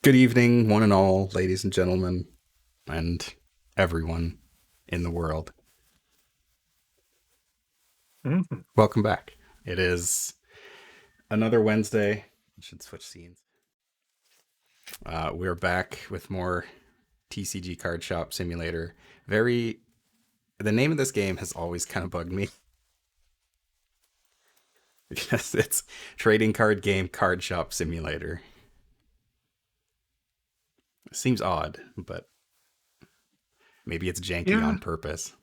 Good evening, one and all, ladies and gentlemen, and everyone in the world. Mhm. Welcome back. It is another Wednesday. I should switch scenes. We're back with more TCG Card Shop Simulator. The name of this game has always kind of bugged me because it's Trading Card Game Card Shop Simulator. It seems odd, but maybe it's janky Yeah. on purpose.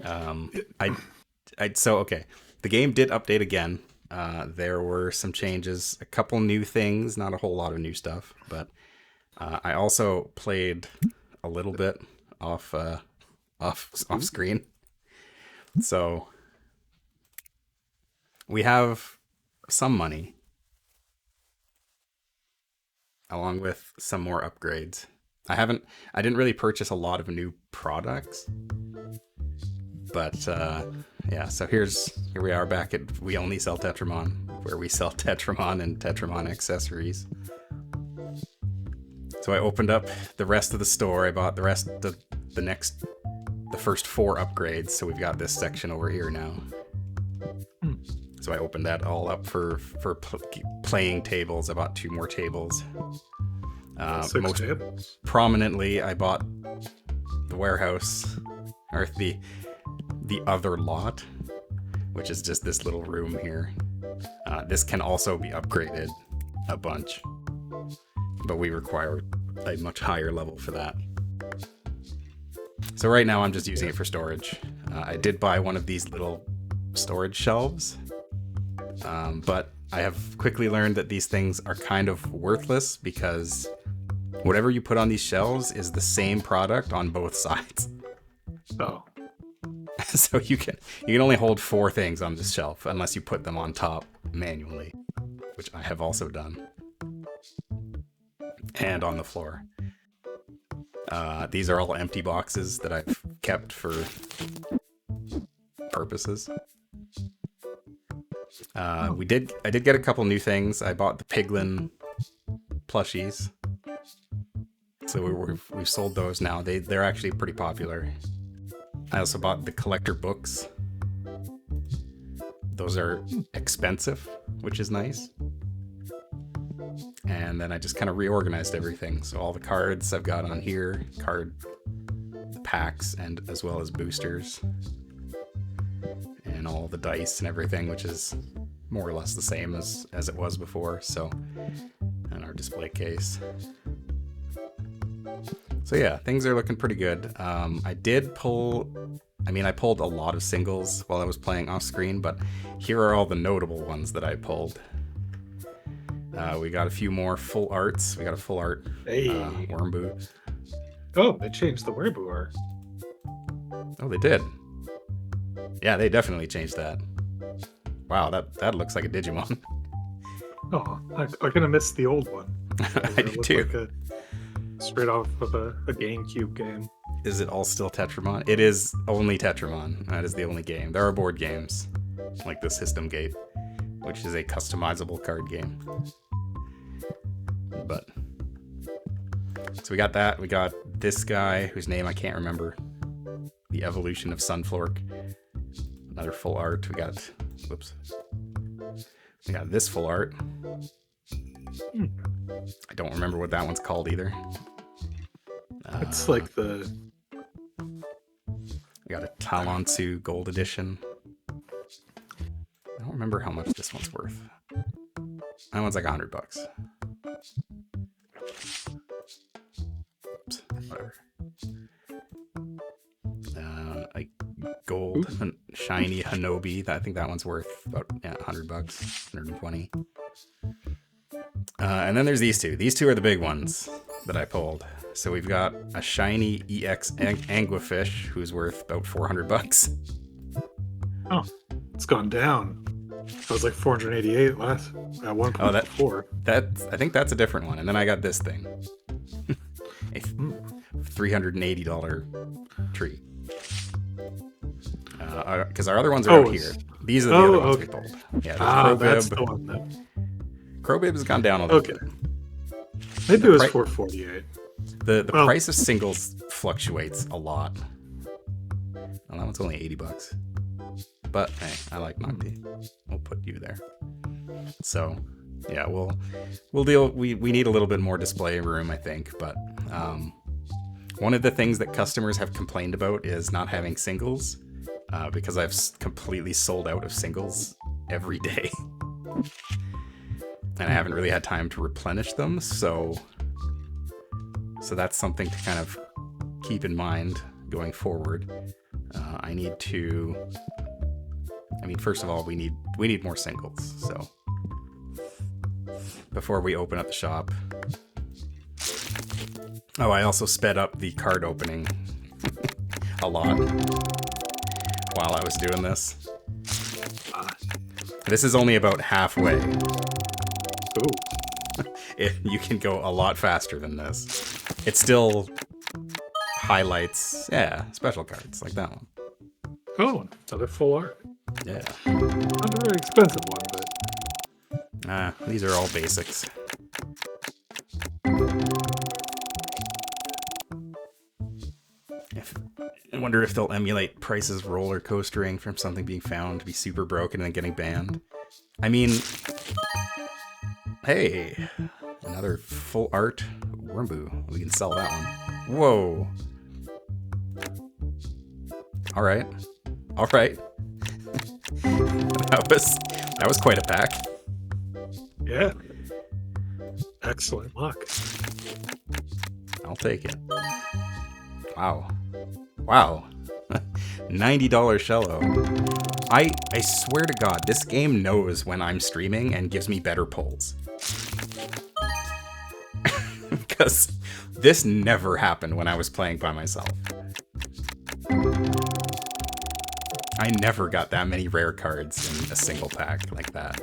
It- Okay. The game did update again. There were some changes, a couple new things, not a whole lot of new stuff, but I also played a little bit off off Ooh. screen. So we have some money along with some more upgrades. I didn't really purchase a lot of new products, but yeah. So here we are back at We Only Sell Tetramon, where we sell Tetramon and Tetramon accessories. So I opened up the rest of the store. I bought the first four upgrades. So we've got this section over here now. Hmm. So I opened that all up for playing tables. I bought two more tables. Six Most tables. prominently, I bought the warehouse, or the other lot, which is just this little room here. This can also be upgraded a bunch, but we require a much higher level for that. So right now I'm just using it for storage. I did buy one of these little storage shelves, but I have quickly learned that these things are kind of worthless because whatever you put on these shelves is the same product on both sides. Oh. So you can only hold four things on this shelf unless you put them on top manually, which I have also done, and on the floor. These are all empty boxes that I've kept for purposes. I did get a couple new things. I bought the Piglin plushies, so we've sold those now. They're actually pretty popular. I also bought the collector books. Those are expensive, which is nice. And then I just kind of reorganized everything. So all the cards I've got on here, the packs, and as well as boosters, and all the dice and everything, which is more or less the same as it was before. So, and our display case. So yeah, things are looking pretty good. I pulled a lot of singles while I was playing off screen, but here are all the notable ones that I pulled. We got a few more full arts. We got a full art Hey. Wormboo. Oh, they changed the Weibo art. Oh, they did. Yeah, they definitely changed that. Wow, that looks like a Digimon. Oh, I kind of missed the old one. I do too. Like straight off of a GameCube game. Is it all still Tetramon? It is only Tetramon. That is the only game. There are board games, like the System Gate, which is a customizable card game. But so we got that. We got this guy whose name I can't remember. The Evolution of Sunflork. Another full art. We got this full art. I don't remember what that one's called either. It's like the... We got a Talonsu Gold Edition. I don't remember how much this one's worth. That one's like $100. Oops, whatever. Like gold shiny Hinobi. I think that one's worth about $100, 120. And then there's these two. These two are the big ones that I pulled. So we've got a shiny EX Anglerfish who's worth about $400. Oh, it's gone down. It was like 488 last at one point before. I think that's a different one. And then I got this thing. A $380 tree. Because our other ones are out here. These are the other ones we pulled. Yeah, that's the one. Crowbabe has gone down a little bit. Maybe it was 448. The price of singles fluctuates a lot. Well, that one's only $80. But hey, I like Nocti. We'll put you there. So yeah, we'll deal. We need a little bit more display room, I think. But one of the things that customers have complained about is not having singles, because I've completely sold out of singles every day, and I haven't really had time to replenish them. So that's something to kind of keep in mind going forward. I need to. I mean, first of all, we need more singles. So before we open up the shop. Oh, I also sped up the card opening a lot while I was doing this. This is only about halfway. Ooh. You can go a lot faster than this. It still highlights, special cards like that one. Oh, another full art. Yeah. Not a very expensive one, but... These are all basics. I wonder if they'll emulate Price's roller coastering from something being found to be super broken and then getting banned. I mean, hey, another full art Wormboo. We can sell that one. Whoa. All right. That was quite a pack. Yeah. Excellent luck. I'll take it. Wow. $90 Shello. I swear to God, this game knows when I'm streaming and gives me better pulls. Because this never happened when I was playing by myself. I never got that many rare cards in a single pack like that.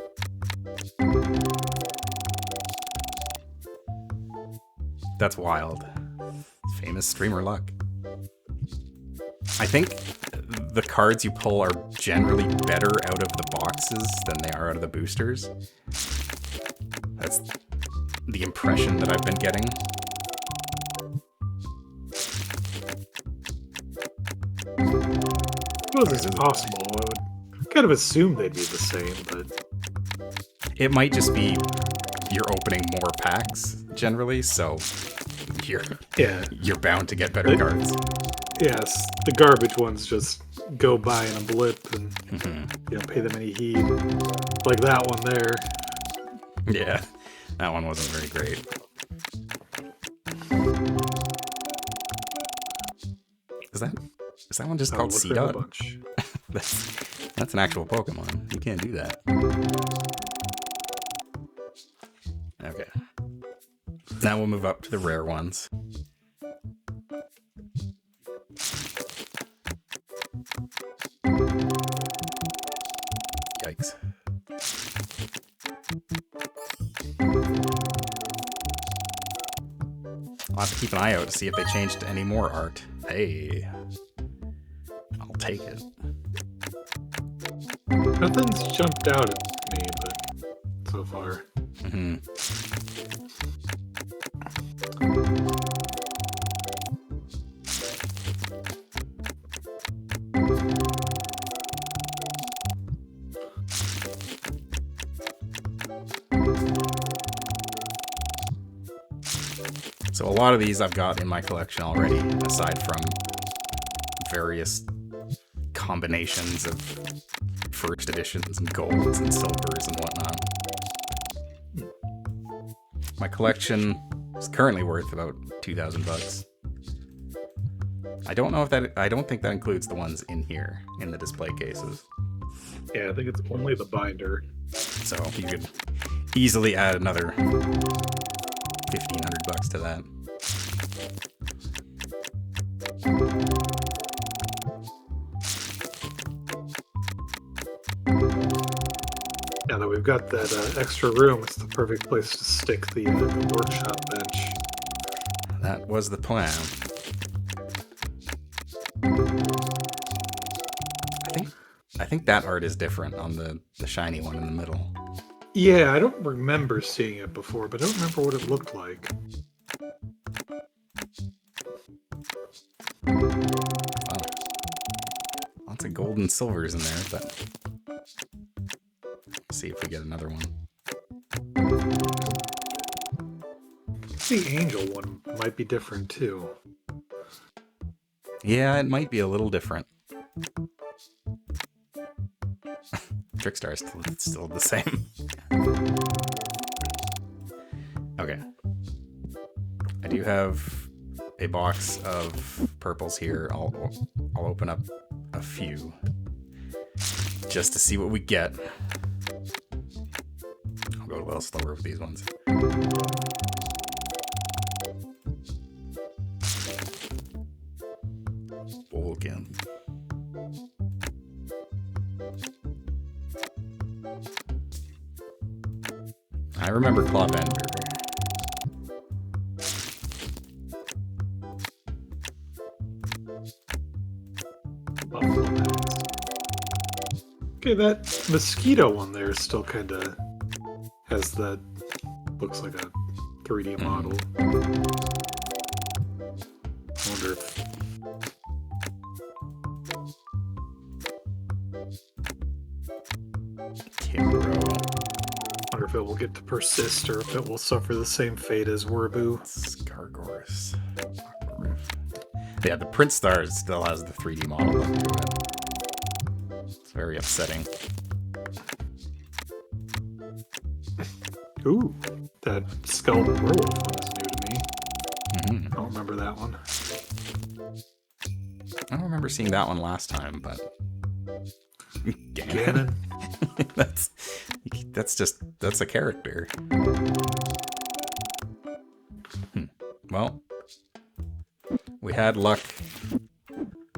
That's wild. Famous streamer luck. I think the cards you pull are generally better out of the boxes than they are out of the boosters. That's the impression that I've been getting. I suppose it's possible. I would kind of assume they'd be the same, but... It might just be you're opening more packs, generally, so you're bound to get better cards. Yes, the garbage ones just go by in a blip and you don't pay them any heed. Like that one there. Yeah, that one wasn't very great. Is that one just called C-Dot? That's an actual Pokemon. You can't do that. Okay. Now we'll move up to the rare ones. Yikes. I'll have to keep an eye out to see if they changed any more art. Hey. I'll take it. Nothing's jumped out at me, but so far. So a lot of these I've got in my collection already, aside from various combinations of first editions and golds and silvers and whatnot. My collection is currently worth about $2,000. I don't think that includes the ones in here in the display cases. Yeah, I think it's only the binder. So you could easily add another $1,500 to that. Now that we've got that extra room, it's the perfect place to stick the workshop bench. That was the plan. I think that art is different on the shiny one in the middle. Yeah, I don't remember seeing it before, but I don't remember what it looked like. Wow. Lots of gold and silvers in there, but let's see if we get another one. The angel one might be different too. Yeah, it might be a little different. Trickstar is still the same. Okay. I do have a box of purples here. I'll open up a few just to see what we get. I'll go a little slower with these ones. Again. I remember Clawbender. Okay, that mosquito one there still kind of has that, looks like a 3D model. I wonder if... Timbro. I wonder if it will get to persist or if it will suffer the same fate as Werbu. Scargorus. Yeah, the Prince Star still has the 3D model look to it. It's very upsetting. Ooh, that Skeleton Werewolf one is new to me. I don't remember that one. I don't remember seeing that one last time, but... Ganon. that's a character. Well, we had luck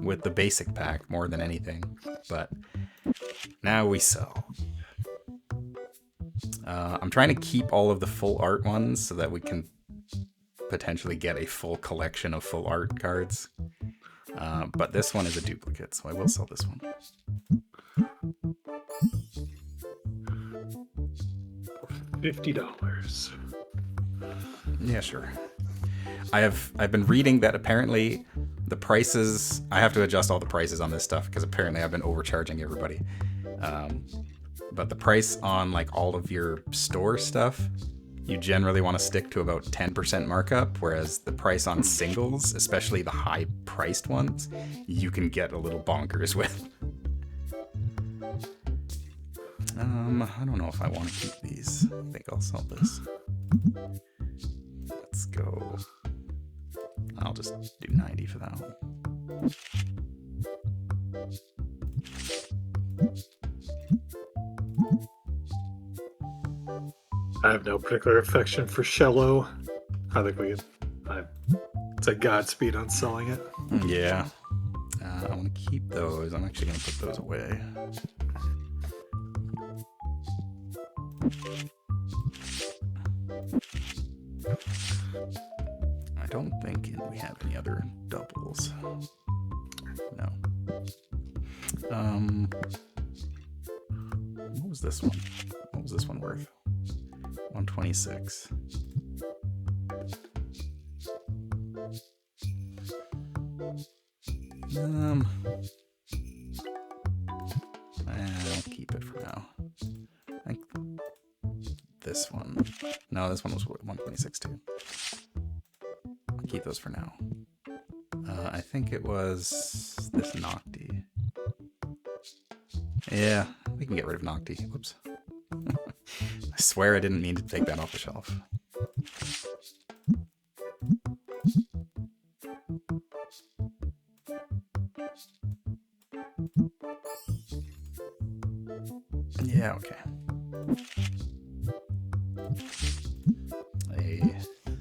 with the basic pack more than anything, but now we sell. I'm trying to keep all of the full art ones so that we can potentially get a full collection of full art cards. But this one is a duplicate, so I will sell this one. $50. Yeah, sure. I've been reading that apparently the prices, I have to adjust all the prices on this stuff because apparently I've been overcharging everybody. But the price on like all of your store stuff, you generally want to stick to about 10% markup, whereas the price on singles, especially the high priced ones, you can get a little bonkers with. I don't know if I want to keep these. I think I'll sell this. Let's go. I'll just do 90 for that one. I have no particular affection for Shello. I think we can... It's a Godspeed on selling it. Yeah. I want to keep those. I'm actually going to put those away. I don't think we have any other doubles. No. What was this one? What was this one worth? 126. I'll keep it for now. I think this one. No, this one was 126 too. I'll keep those for now. I think it was this Nocti. Yeah, we can get rid of Nocti. Whoops. I swear I didn't mean to take that off the shelf. Yeah, okay. A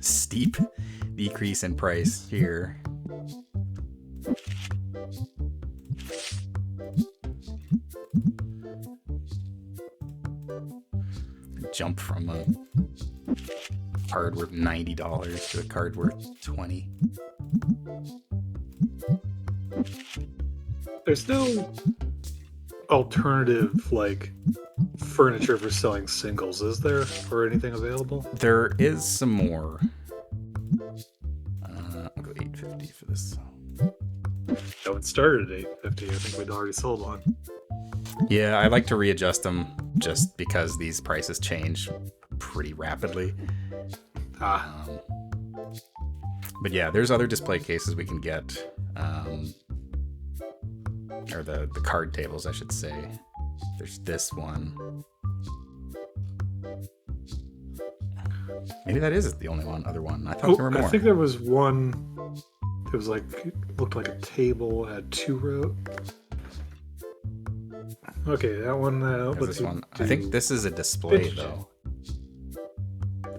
steep decrease in price here. Jump from a card worth $90 to a card worth $20. There's no alternative, like, furniture for selling singles. Is there or anything available? There is some more. I'll go 850 for this. No, it started at 850. I think we'd already sold one. Yeah, I like to readjust them just because these prices change pretty rapidly. But yeah, there's other display cases we can get. Or the card tables, I should say. There's this one. Maybe that is the only other one. I thought there were more. I think there was one. It was like, it looked like a table, had 2 rows. Okay, that one. This one. I think this is a display vintage. though.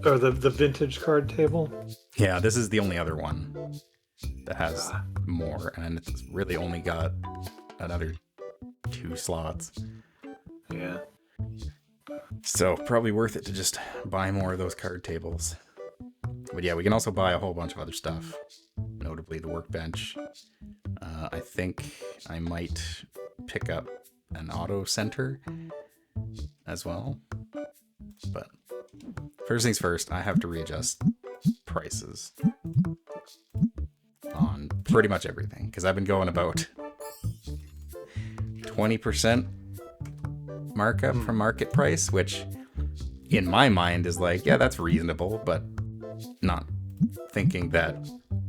Or the vintage card table. Yeah, this is the only other one that has more, and it's really only got another 2 slots. Yeah. So probably worth it to just buy more of those card tables. But yeah, we can also buy a whole bunch of other stuff, notably the workbench. I think I might pick up an auto center as well. But first things first, I have to readjust prices on pretty much everything because I've been going about 20% markup from market price, which in my mind is like, yeah, that's reasonable, but not thinking that,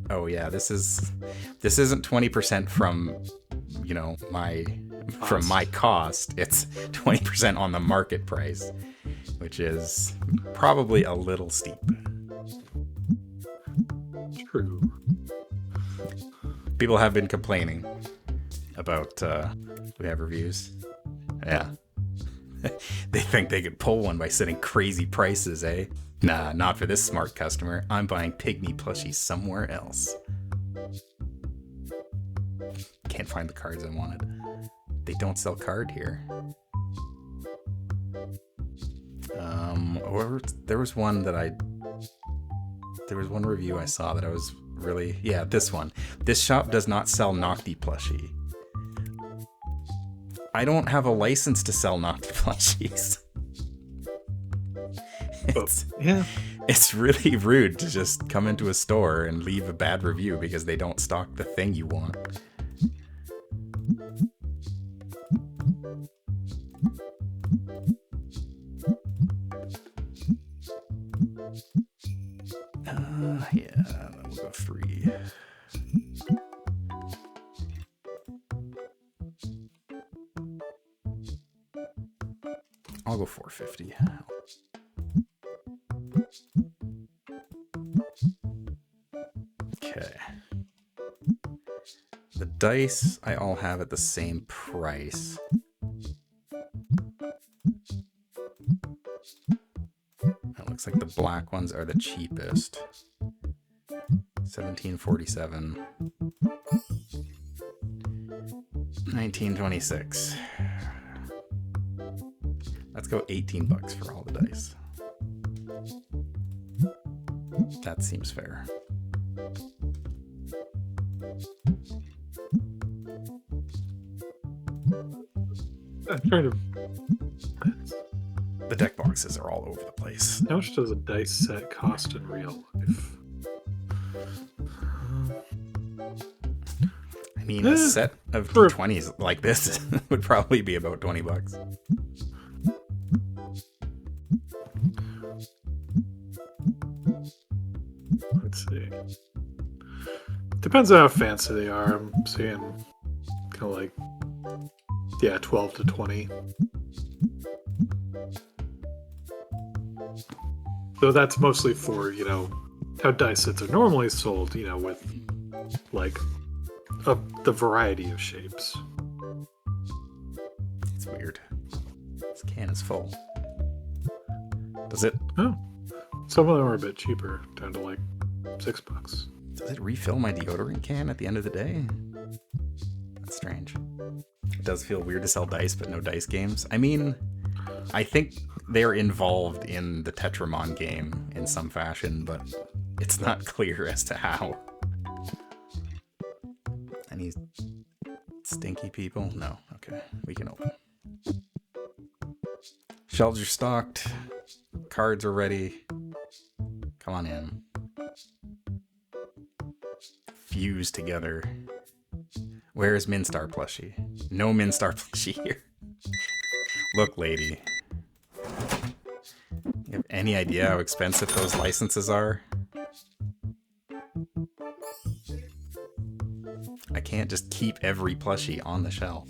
oh yeah, this isn't 20% from, from my cost. It's 20% on the market price, which is probably a little steep. True. People have been complaining about we have reviews. Yeah. They think they could pull one by setting crazy prices, eh? Nah, not for this smart customer. I'm buying pygmy plushies somewhere else. Can't find the cards I wanted. They don't sell card here. Or there was one review I saw that I was really, yeah, this one. This shop does not sell Nocti plushie. I don't have a license to sell Nocti plushies. It's really rude to just come into a store and leave a bad review because they don't stock the thing you want. Yeah, we'll go 3. I'll go 450. Okay. The dice I all have at the same price. It looks like the black ones are the cheapest. 1747. 1926. Let's go $18 for all the dice. That seems fair. I'm trying to. The deck boxes are all over the place. How much does a dice set cost in real life? I mean, a set of D20s like this would probably be about $20. Let's see. Depends on how fancy they are. I'm seeing kind of like, 12 to 20. So that's mostly for, how dice sets are normally sold, with like the variety of shapes. It's weird. This can is full. Does it? Oh, some of them are a bit cheaper, down to like $6. Does it refill my deodorant can at the end of the day? That's strange. It does feel weird to sell dice, but no dice games. I mean, I think they're involved in the Tetramon game in some fashion, but it's not clear as to how. Any stinky people? No. Okay, we can open. Shelves are stocked. Cards are ready. Come on in. Fuse together. Where is Minstar plushie? No Minstar plushie here. Look, lady. You have any idea how expensive those licenses are? I can't just keep every plushie on the shelf.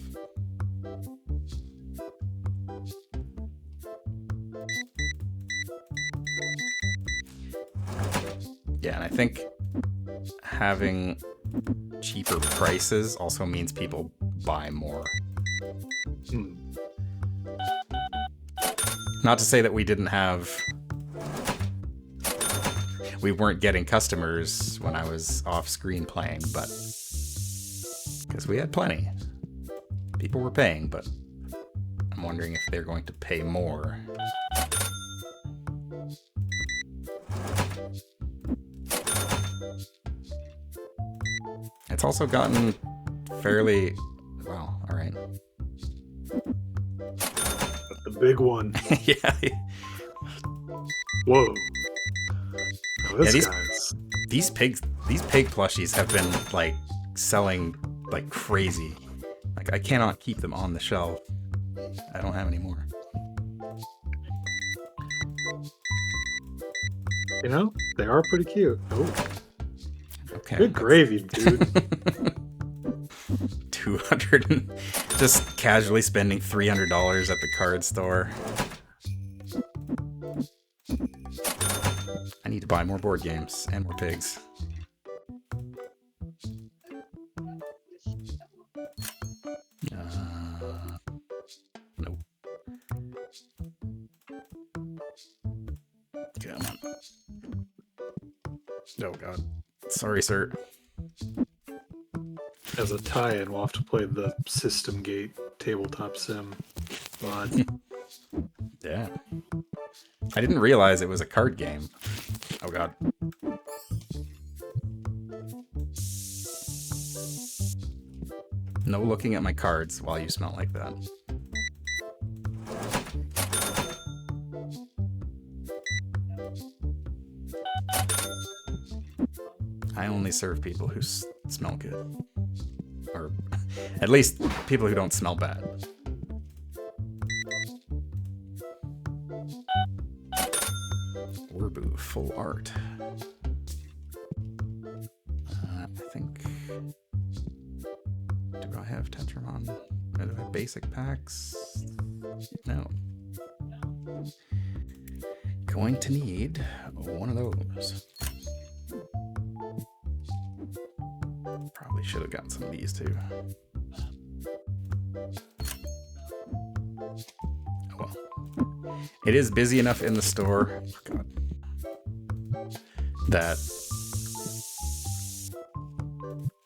Yeah, and I think having cheaper prices also means people buy more. Not to say that we weren't getting customers when I was off screen playing, but because we had plenty. People were paying, but I'm wondering if they're going to pay more. It's also gotten fairly... Well, alright. The big one. Yeah. Whoa. Oh, this Yeah, guy's... These pig plushies have been, like, selling like crazy. Like, I cannot keep them on the shelf. I don't have any more. You know, they are pretty cute. Oh. Okay. Good gravy, dude. 200 and just casually spending $300 at the card store. I need to buy more board games and more pigs. Nope. Come on. Oh god. Sorry, sir. As a tie-in, we'll have to play the System Gate tabletop sim mod. Yeah. I didn't realize it was a card game. Oh god. No looking at my cards while you smell like that. I only serve people who smell good. Or at least people who don't smell bad. Orbu full art. I think... Do I have Tetramon? Do I have basic packs? No. Going to need one of those. Probably should have gotten some of these too. Oh well. It is busy enough in the store, oh God, that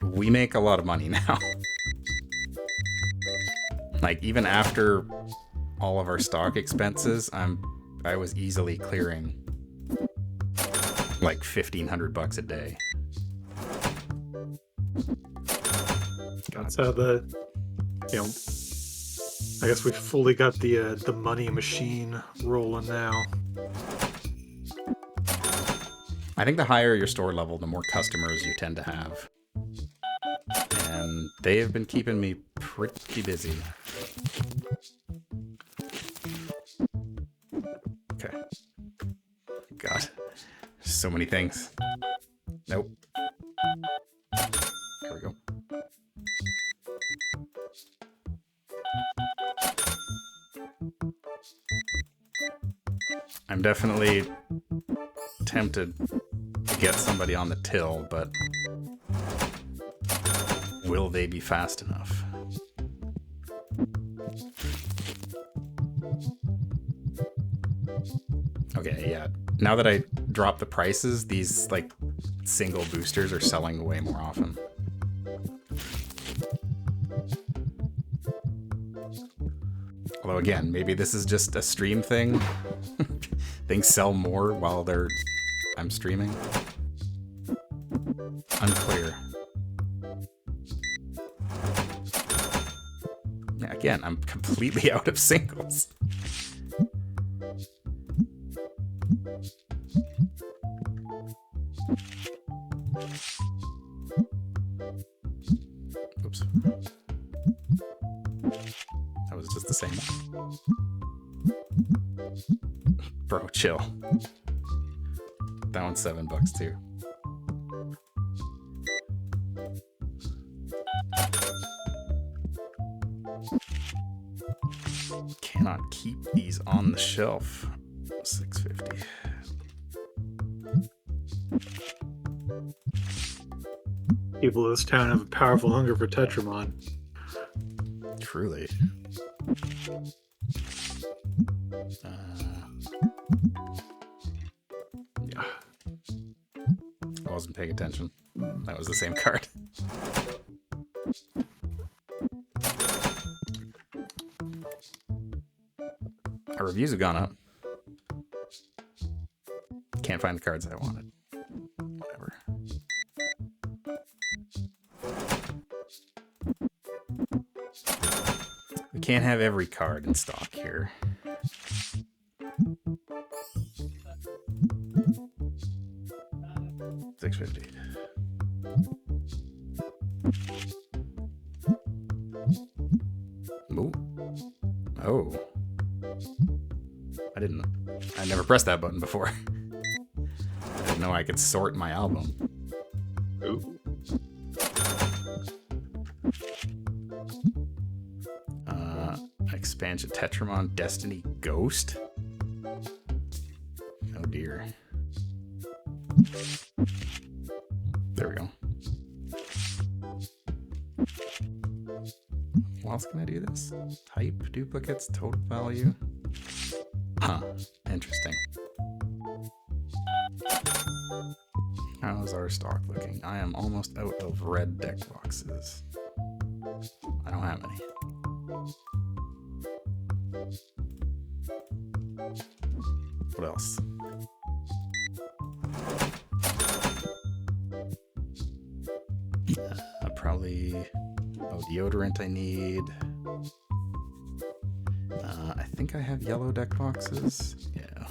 we make a lot of money now. Like, even after all of our stock expenses, I was easily clearing like $1,500 a day. That's how the, you know, I guess we fully got the money machine rolling now. I think the higher your store level, the more customers you tend to have. And they have been keeping me pretty busy. Okay. God. So many things. Nope. There we go. I'm definitely tempted to get somebody on the till, but will they be fast enough? Okay, yeah. Now that I dropped the prices, these like single boosters are selling way more often. Although again, maybe this is just a stream thing. Things sell more while I'm streaming. Unclear. Yeah, again, I'm completely out of singles. Oops. That was just the same one. Bro, chill. That one's $7 too. Cannot keep these on the shelf. $6.50. People of this town have a powerful hunger for Tetramon. Truly. Yeah. I wasn't paying attention. That was the same card. Our reviews have gone up. Can't find the cards I wanted. Whatever. We can't have every card in stock here. $6.50. Ooh. Oh. I never pressed that button before. I didn't know I could sort my album. Ooh. Expansion Tetramon Destiny Ghost. Oh dear. There we go. How else can I do this? Type, duplicates, total value. Huh. Interesting. How's our stock looking? I am almost out of red deck boxes. I don't have any. What else? Probably deodorant I need. I think I have yellow deck boxes. Yeah.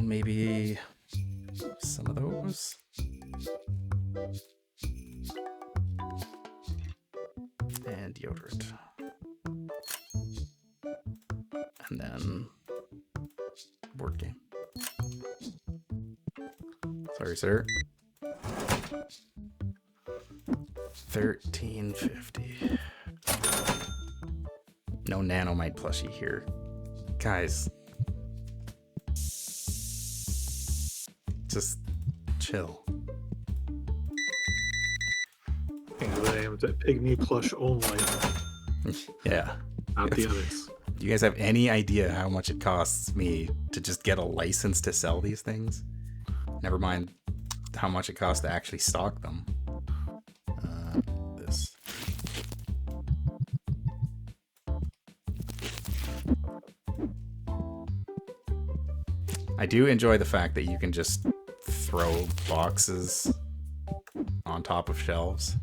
Maybe some of those. And deodorant. And then board game. Sorry, sir. $13.50. No nanomite plushie here. Guys. Just chill. I am the pygmy plush only, Yeah. not the others. Do you guys have any idea how much it costs me to just get a license to sell these things? Never mind how much it costs to actually stock them. This. I do enjoy the fact that you can just throw boxes on top of shelves.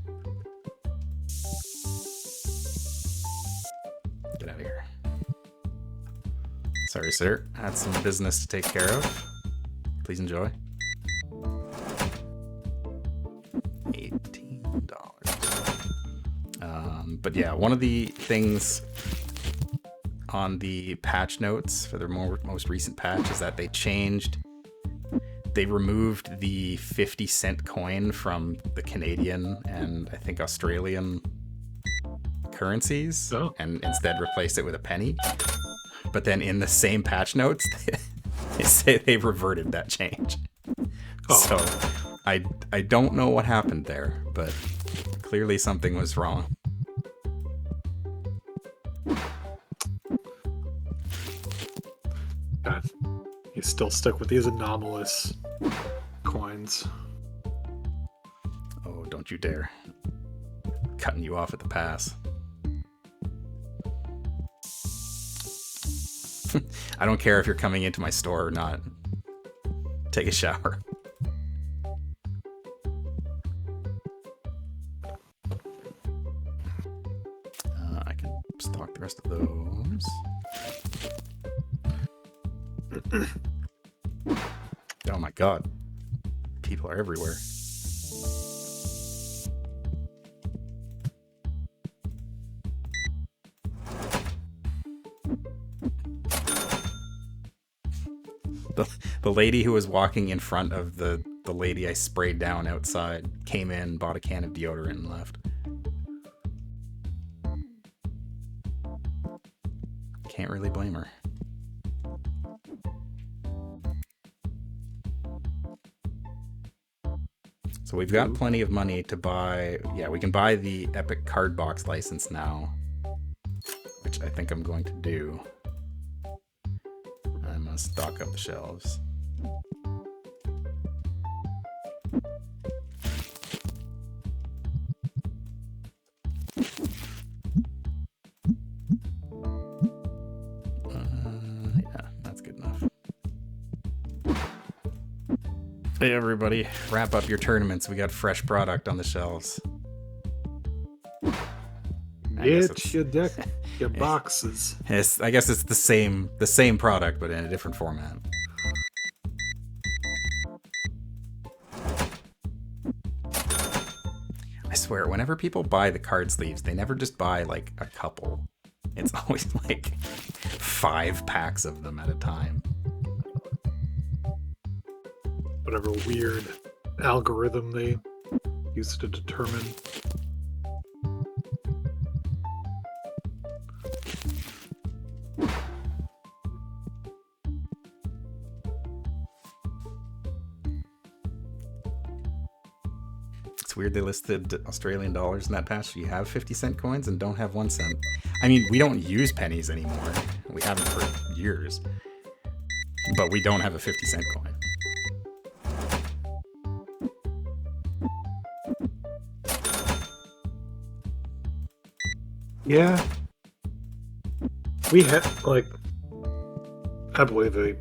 Get out of here. Sorry, sir. I had some business to take care of. Please enjoy. $18. But yeah, one of the things on the patch notes for their most recent patch is that they removed the 50-cent coin from the Canadian and I think Australian currencies and instead replaced it with a penny. But then in the same patch notes, they say they reverted that change. So I don't know what happened there, but clearly something was wrong. God, he's still stuck with these anomalous coins. Oh, don't you dare. Cutting you off at the pass. I don't care if you're coming into my store or not. Take a shower. stock the rest of those. Oh my god. People are everywhere. The lady who was walking in front of the lady I sprayed down outside came in, bought a can of deodorant, and left. Can't really blame her. So we've got plenty of money to buy. Yeah, we can buy the Epic Card Box license now, which I think I'm going to do. I'm going to stock up the shelves. Yeah, that's good enough. Hey everybody, wrap up your tournaments. We got fresh product on the shelves. Get your deck, your boxes. I guess it's the same product, but in a different format. I swear, whenever people buy the card sleeves, they never just buy like a couple. It's always like 5 packs of them at a time. Whatever weird algorithm they use to determine. It's weird they listed Australian dollars in that patch. So you have 50-cent coins and don't have 1 cent. I mean, we don't use pennies anymore. We haven't for years. But we don't have a 50-cent coin. Yeah. We have, like, I believe I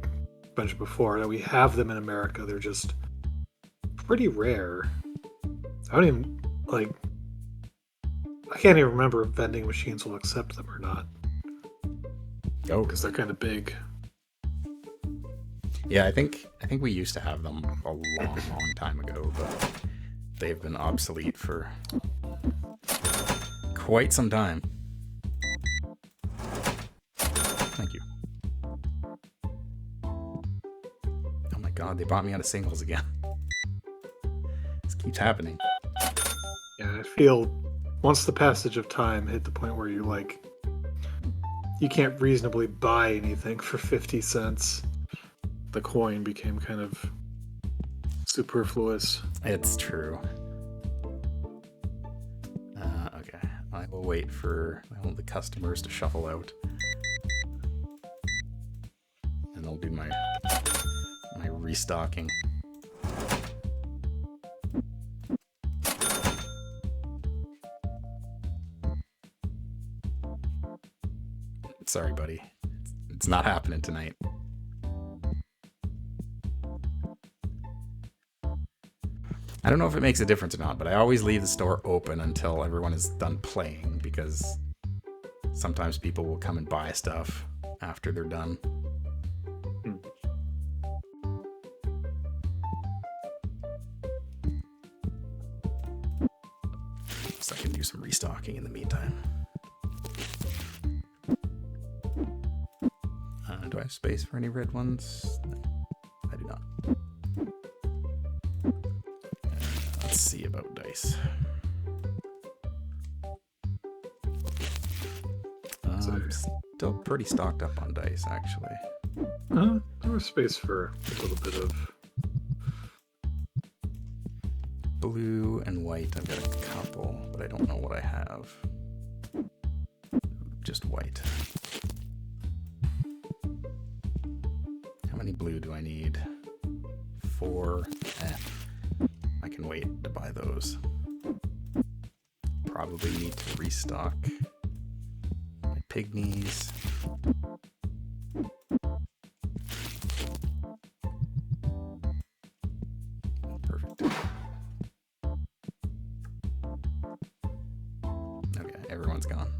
mentioned before that we have them in America. They're just pretty rare. I don't even, like, I can't even remember if vending machines will accept them or not. Oh, because they're kind of big. Yeah, I think we used to have them a long time ago, but they've been obsolete for quite some time. Thank you. Oh my god, they bought me out of singles again. This keeps happening. Yeah, I feel once the passage of time hit the point where you can't reasonably buy anything for 50 cents, the coin became kind of superfluous. It's true. Okay, I will wait for the customers to shuffle out. And I'll do my restocking. Sorry, buddy. It's not happening tonight. I don't know if it makes a difference or not, but I always leave the store open until everyone is done playing, because sometimes people will come and buy stuff after they're done. So I can do some restocking in the meantime. Do I have space for any red ones? No, I do not. Let's see about dice. I'm still pretty stocked up on dice, actually. There was space for a little bit of blue and white. I've got a couple, but I don't know what I have. Just white. How many blue do I need? 4. I can wait to buy those. Probably need to restock my pygmies. Perfect. Okay, everyone's gone.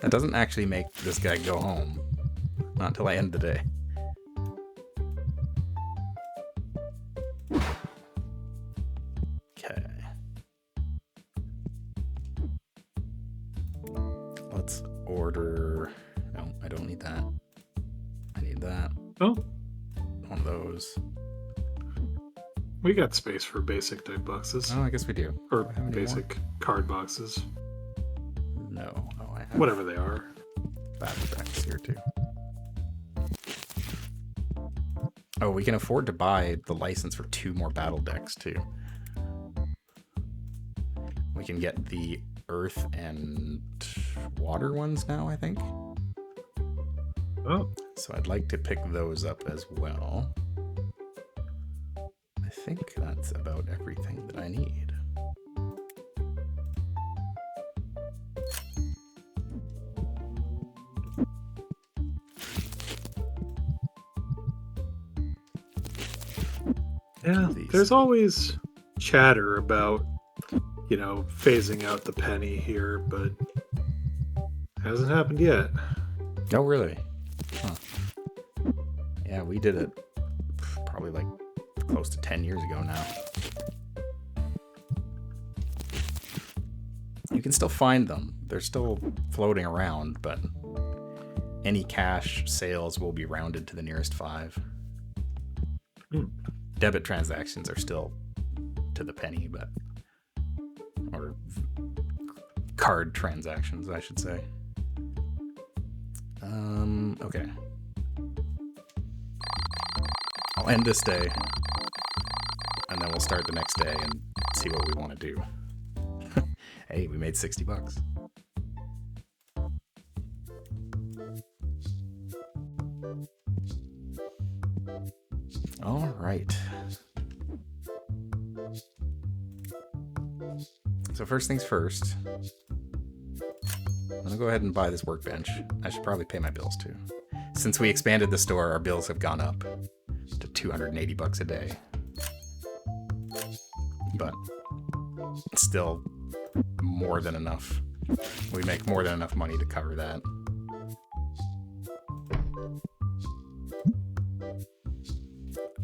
That doesn't actually make this guy go home. Not until I end the day. Okay. Let's order... No, I don't need that. I need that. Oh, One of those. we got space for basic deck boxes. Oh, I guess we do. Or Do I have any basic card boxes. more? No. Oh, I have Whatever they are. battle decks here too. Oh, we can afford to buy the license for 2 more battle decks too. We can get the earth and water ones now, I think. Oh, So I'd like to pick those up as well. I think that's about everything that I need. yeah. These. There's always chatter about, phasing out the penny here, but hasn't happened yet. Oh, really? Huh. Yeah, we did it probably like close to 10 years ago now. You can still find them. They're still floating around, but any cash sales will be rounded to the nearest 5. Debit transactions are still to the penny, but... Or card transactions, I should say. Okay. I'll end this day, and then we'll start the next day and see what we want to do. Hey, we made 60 bucks. All right. So first things first, I'm gonna go ahead and buy this workbench. I should probably pay my bills too. Since we expanded the store, our bills have gone up to 280 bucks a day. But it's still more than enough. We make more than enough money to cover that.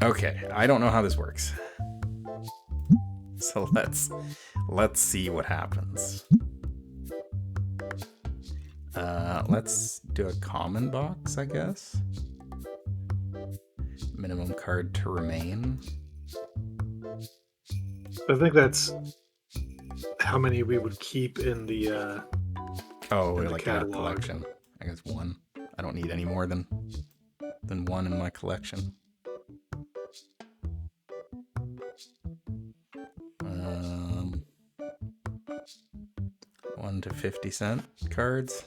Okay, I don't know how this works. So let's see what happens. Let's do a common box, I guess. Minimum card to remain. I think that's how many we would keep in the Oh, in the like in our catalog. collection. I guess 1. I don't need any more than 1 in my collection. 1 to 50-cent cards.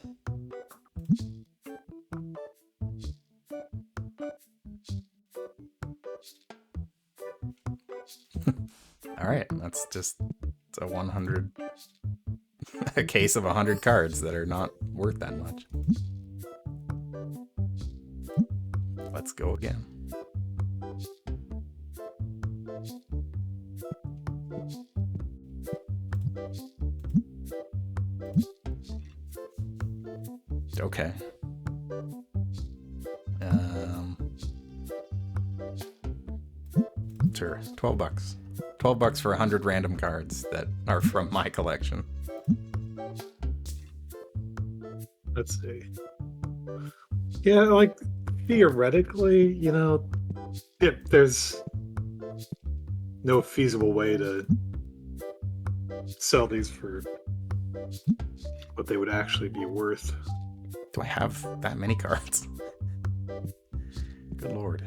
All right, that's just a 100, a case of 100 cards that are not worth that much. Let's go again. Okay. Sure, 12 bucks. 12 bucks for 100 random cards that are from my collection. Let's see. Yeah, like theoretically, if there's no feasible way to sell these for what they would actually be worth. Do I have that many cards? Good lord.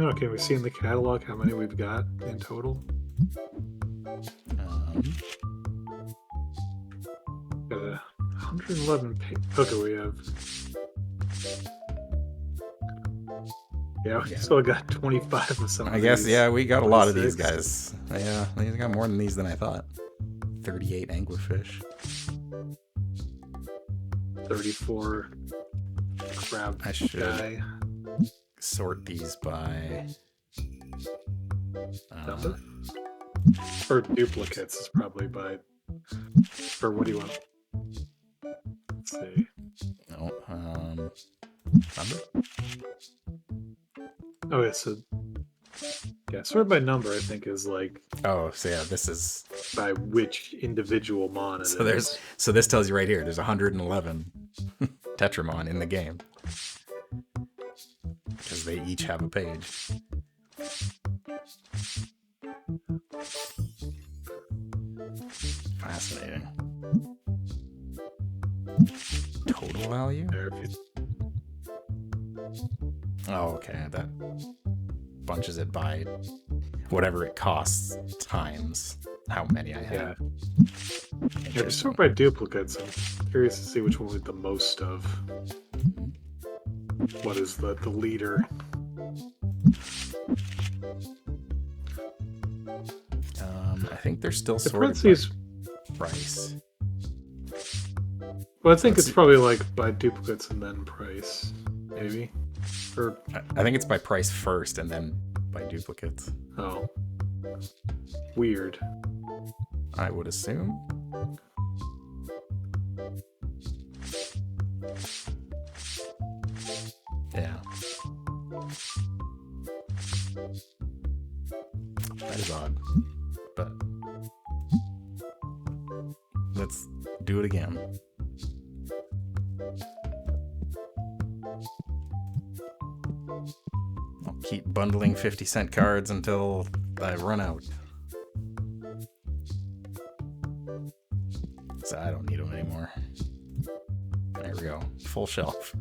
Okay, we see in the catalog how many we've got in total. Got 111 Okay, we have. Yeah, we still got 25 of some. I guess, yeah, we got a lot of these 26. guys. Yeah, these got more than these than I thought. 38 anglerfish. 34 crab I should guy. sort these by Number? Or duplicates is probably by Or what do you want? Let's see. No, number? Oh, yeah, so yeah, sort by number, I think, is like Oh, so yeah, this is by which individual mon it so is. this tells you right here. There's 111 Tetramon in the game because they each have a page. Fascinating. Total value? There, if you- Oh, okay. That bunches it by whatever it costs times how many I yeah. have. Yeah, just sort by duplicates. I'm curious to see which one with the most of. What is the leader? I think they're still The sorted parentheses. by price. Well, I think Let's it's see. probably like by duplicates and then price, maybe. Or I think it's by price first and then by duplicates. oh, weird. I would assume. Yeah. That is odd. But let's do it again. I'll keep bundling 50-cent cards until I run out. So I don't need them anymore. There we go. Full shelf.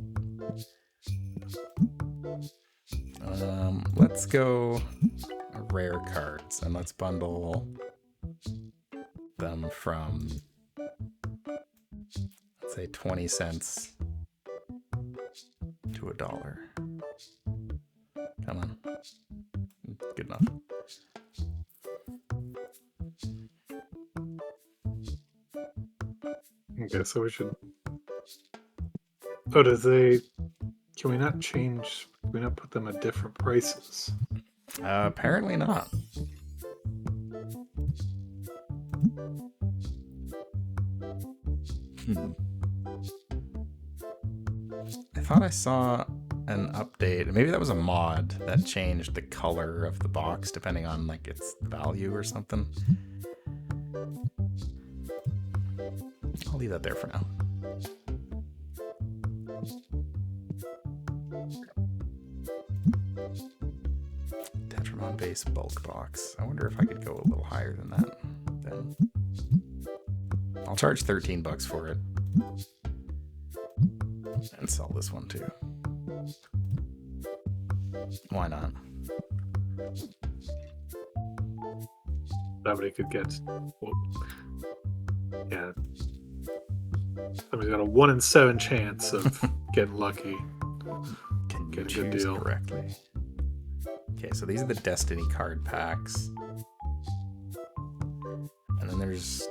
Let's go rare cards and let's bundle them from, let's say, 20 cents to $1. Come on. Good enough. Okay, so we should. Oh, does they? Can we not change? Can we not put them at different prices? Apparently not. I thought I saw an update. Maybe that was a mod that changed the color of the box depending on like its value or something. I'll leave that there for now. Tetramon base bulk box. I wonder if I could go a little higher than that. Then I'll charge $13 for it. And sell this one too. Why not? Somebody could get. Well, yeah. Somebody's got a 1 in 7 chance of getting lucky. Can you Get a good choose deal. correctly? Okay, so these are the Destiny card packs. And then there's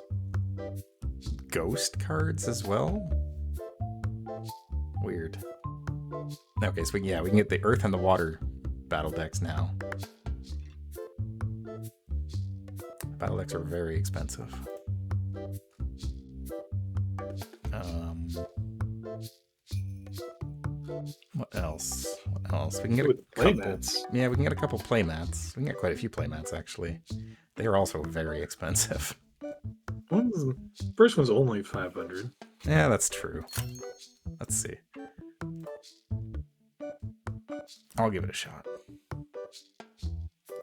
Ghost cards as well. Weird. Okay, so we can get the Earth and the Water battle decks now. Battle decks are very expensive. What else? What else? We can get With a couple. playmats. Yeah, we can get a couple playmats. We can get quite a few playmats actually. They are also very expensive. First one's only 500. Yeah, that's true. Let's see. I'll give it a shot.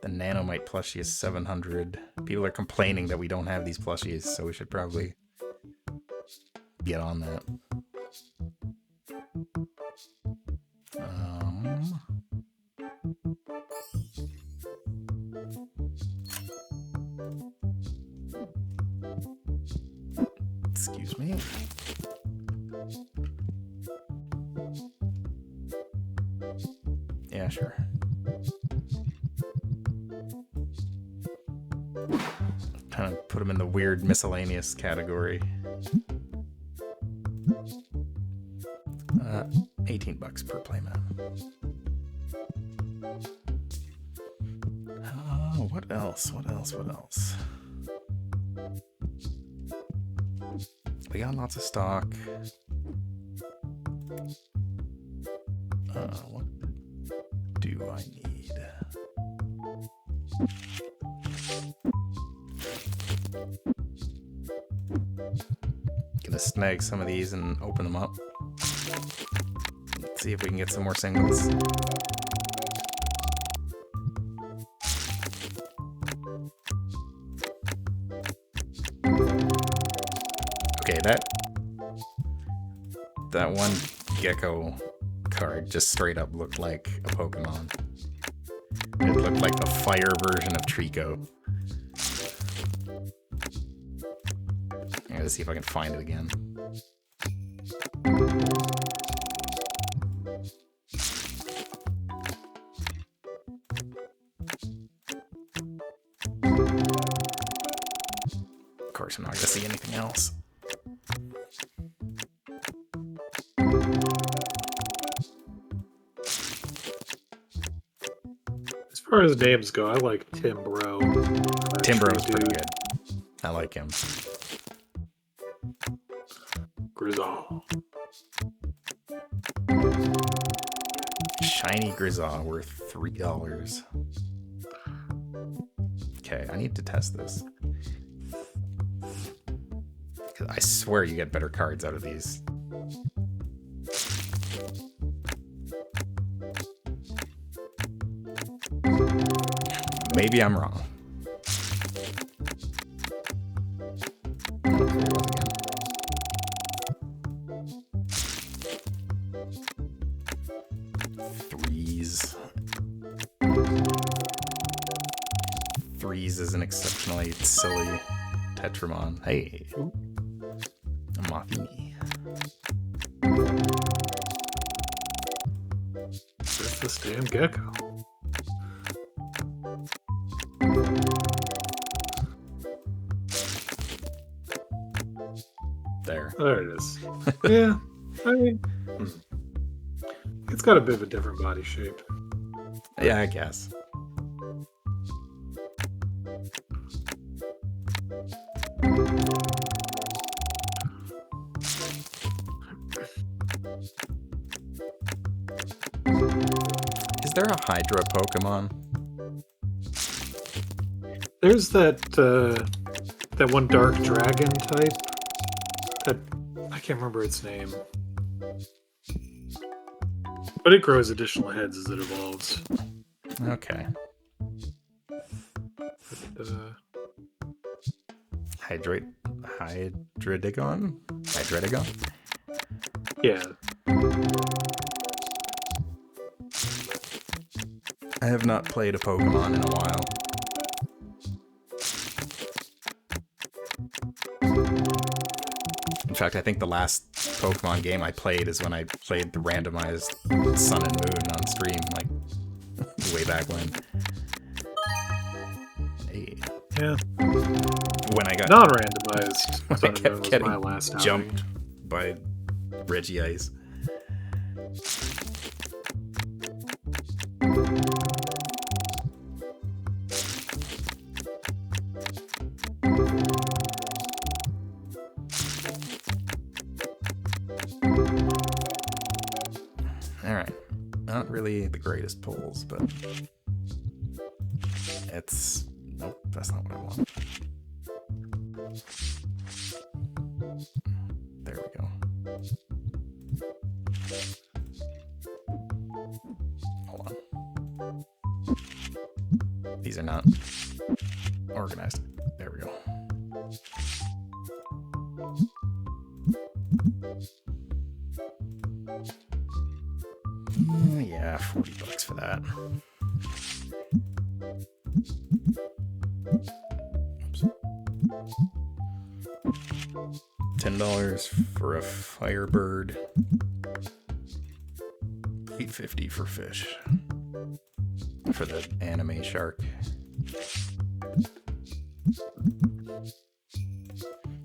The Nanomite plushie is 700. People are complaining that we don't have these plushies, so we should probably get on that. Excuse me. Yeah, sure. Kind of put them in the weird miscellaneous category. $18 per playmat. What else? What else? What else? We got lots of stock. What do I need? Gonna snag some of these and open them up. Let's see if we can get some more singles. Okay, that one gecko card just straight up looked like a Pokemon. It looked like the fire version of Trico. I gotta see if I can find it again. Of course, I'm not gonna see anything else. As far as names go, I like Timbro. Timbro's pretty good. I like him. Grizzle. Shiny Grizzle worth $3. Okay, I need to test this. 'Cause I swear you get better cards out of these. Maybe I'm wrong. Threes is an exceptionally silly Tetramon. Hey, a Mothini. That's this damn gecko. There it is. Yeah, I mean, it's got a bit of a different body shape. Yeah, I guess. Is there a Hydra Pokemon? There's that one dark dragon type. That I can't remember its name. But it grows additional heads as it evolves. Okay. Hydreigon? Hydreigon? Yeah. I have not played a Pokemon in a while. In fact, I think the last Pokemon game I played is when I played the randomized Sun and Moon on stream, like, way back when. Hey. Yeah. When I got non-randomized. When Sun I and kept Moon was getting my last jumped outing. by Regice. Alright. Not really the greatest pulls, but it's... Nope, that's not what I want. There we go. Hold on. These are not organized. There we go. Yeah, $40 for that. Oops. $10 for a Firebird. $8.50 for fish. For the anime shark.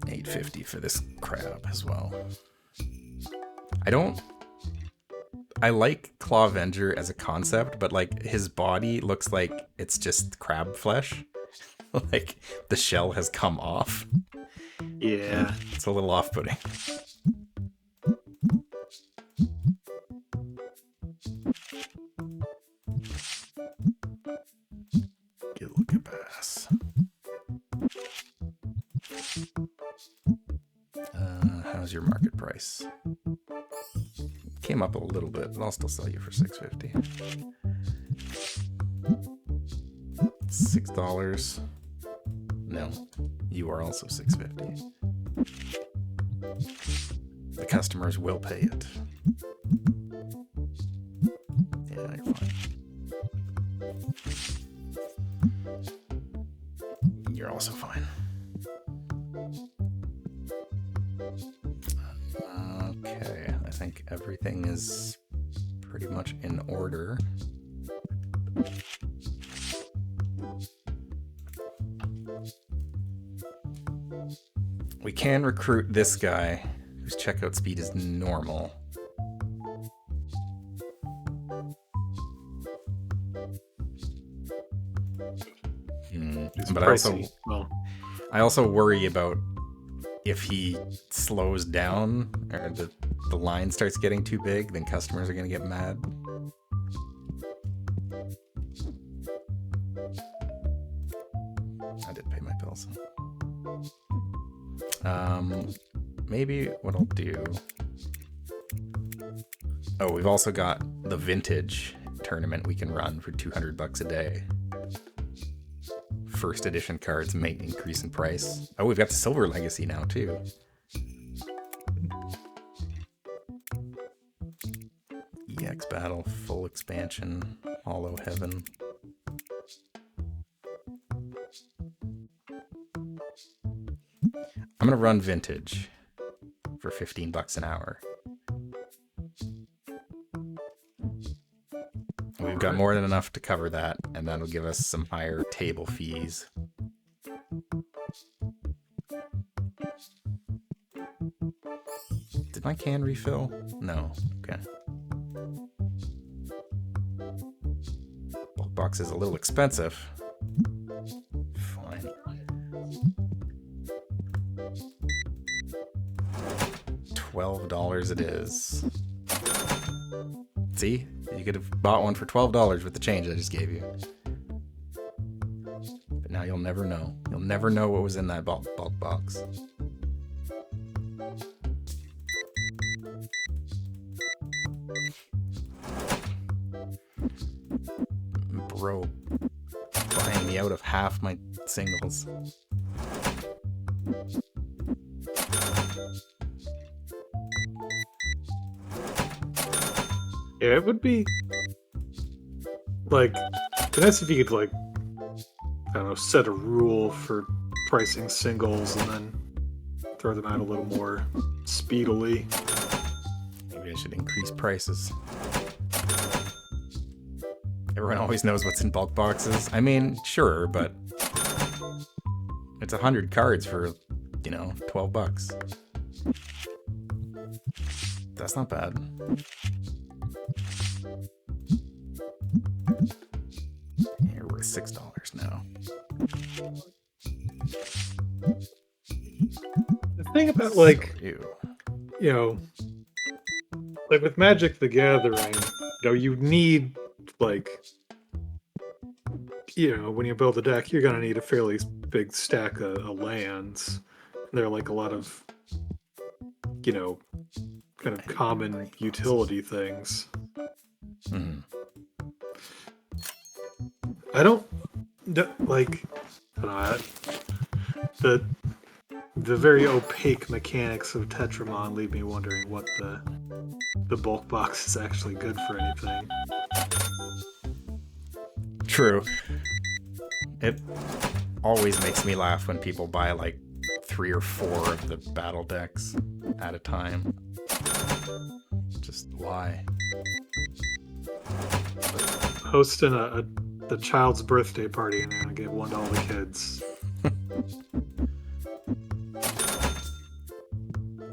$8.50 for this crab as well. I like Clawvenger as a concept, but like his body looks like it's just crab flesh. Like the shell has come off. Yeah. It's a little off-putting. Get a look at pass. How's your market price? Came up a little bit, but I'll still sell you for $6.50. $6. No, you are also $6.50. The customers will pay it. Yeah, you're fine. You're also fine. Okay, I think everything is pretty much in order. We can recruit this guy, whose checkout speed is normal. But I also worry about if he slows down or the line starts getting too big, then customers are going to get mad. I did pay my bills. Maybe what I'll do... Oh, we've also got the vintage tournament we can run for $200 a day. First edition cards may increase in price. Oh, we've got the Silver Legacy now, too. EX Battle, full expansion, Hollow Heaven. I'm gonna run Vintage for $15 an hour. We've got more than enough to cover that, and that'll give us some higher table fees. Did my can refill? No. Okay. Bulk box is a little expensive. Fine. $12 it is. See? You could have bought one for $12 with the change I just gave you. But now you'll never know. You'll never know what was in that bulk box. Bro, buying me out of half my singles. Yeah, it would be like nice if you could like I don't know, set a rule for pricing singles and then throw them out a little more speedily. Maybe I should increase prices. Everyone always knows what's in bulk boxes. I mean, sure, but it's 100 cards for, you know, $12. That's not bad. Here we're $6 now. The thing about like So you know, like with Magic the Gathering, you know, you need like when you build a deck, you're gonna need a fairly big stack of lands. There are like a lot of kind of common utility things. Mm-hmm. I don't like. I don't know, the very opaque mechanics of Tetramon leave me wondering what the bulk box is actually good for anything. True. It always makes me laugh when people buy like 3 or 4 of the battle decks at a time. Just why? Hosting the child's birthday party and they're gonna give one to all the kids.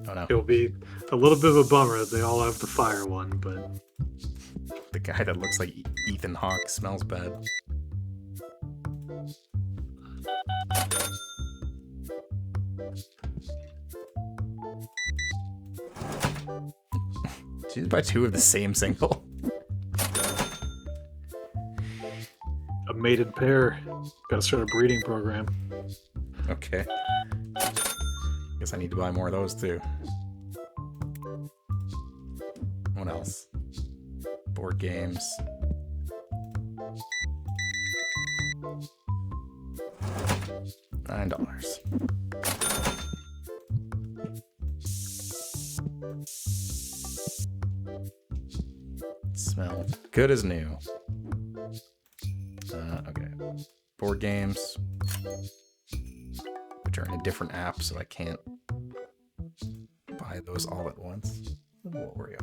Oh no. It'll be a little bit of a bummer that they all have the fire one, but The guy that looks like Ethan Hawke smells bad. Did you buy 2 of the same single? A mated pair. Gotta start a breeding program. Okay. Guess I need to buy more of those too. What else? Board games. $9. Smell good as new. Okay. Board games. Which are in a different app, so I can't buy those all at once. Oh, Oreo.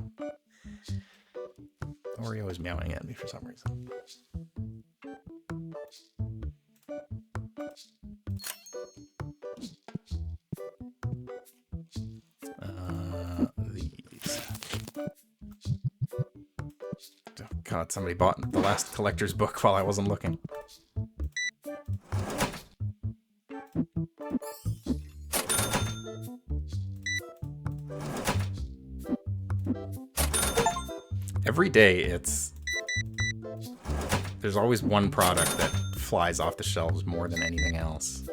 Oreo is meowing at me for some reason. These. Oh God, somebody bought the last collector's book while I wasn't looking. Every day there's always one product that flies off the shelves more than anything else.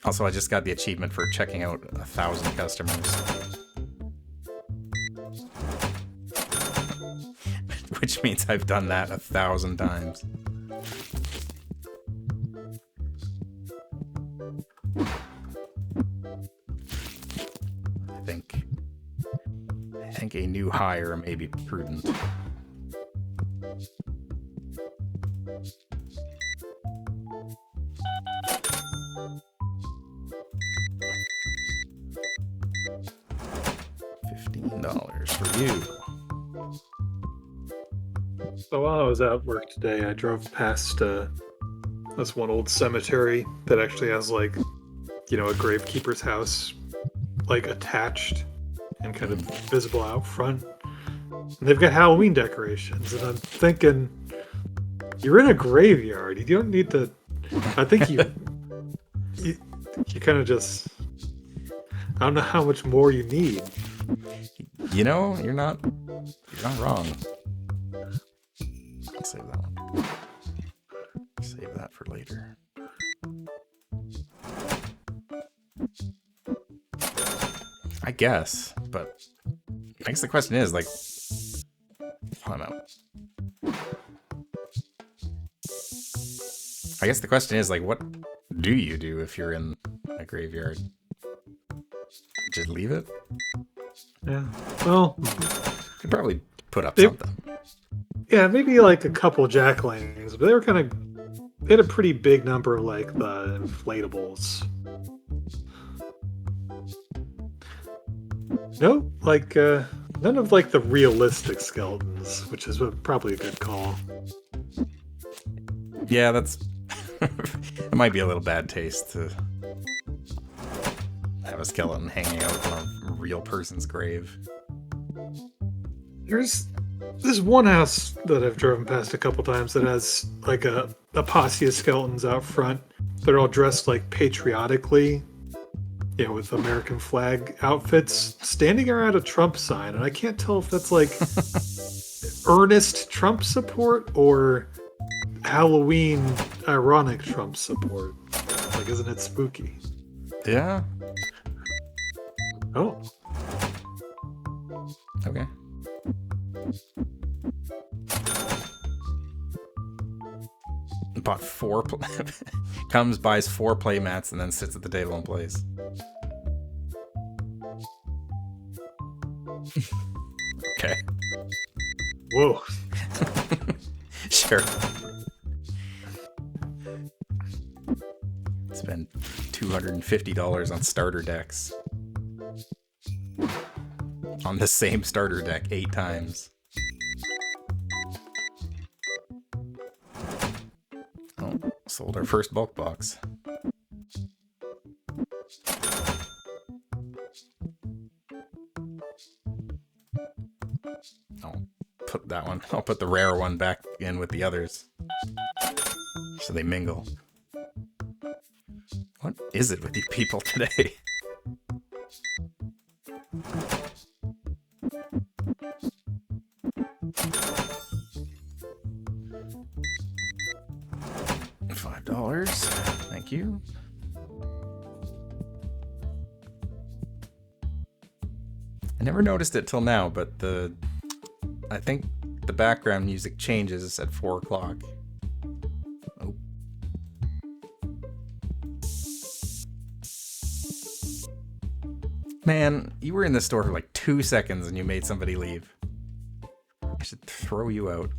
Also, I just got the achievement for checking out 1,000 customers. Which means I've done that 1,000 times. I think a new hire may be prudent. $15 for you. So while I was at work today, I drove past this one old cemetery that actually has like, a gravekeeper's house, like attached and kind of visible out front. And they've got Halloween decorations, and I'm thinking, you're in a graveyard. You don't need to. I think you kind of just. I don't know how much more you need. You're not wrong. I'll save that one. Save that for later. I guess, but I guess the question is, like, I'm out. I guess the question is, like, what do you do if you're in a graveyard? Just leave it? Yeah. Well, could probably put up something. Yeah, maybe like a couple jack-o'-lanterns, but they were they had a pretty big number of like the inflatables. No, like none of like the realistic skeletons, which is probably a good call. Yeah, that's it might be a little bad taste to have a skeleton hanging out on a real person's grave. There's this one house that I've driven past a couple times that has like a posse of skeletons out front. They're all dressed like patriotically, with American flag outfits, standing around a Trump sign, and I can't tell if that's like earnest Trump support or Halloween ironic Trump support. Like, isn't it spooky? Yeah. Oh. Okay. Bought 4 comes, buys 4 play mats, and then sits at the table and plays. Okay. Whoa. Sure. Spend $250 on starter decks. On the same starter deck 8 times. Oh, sold our first bulk box. I'll put the rare one back in with the others. So they mingle. What is it with you people today? $5. Thank you. I never noticed it till now, but I think the background music changes at 4 o'clock. Oh. Man, you were in the store for like 2 seconds and you made somebody leave. I should throw you out.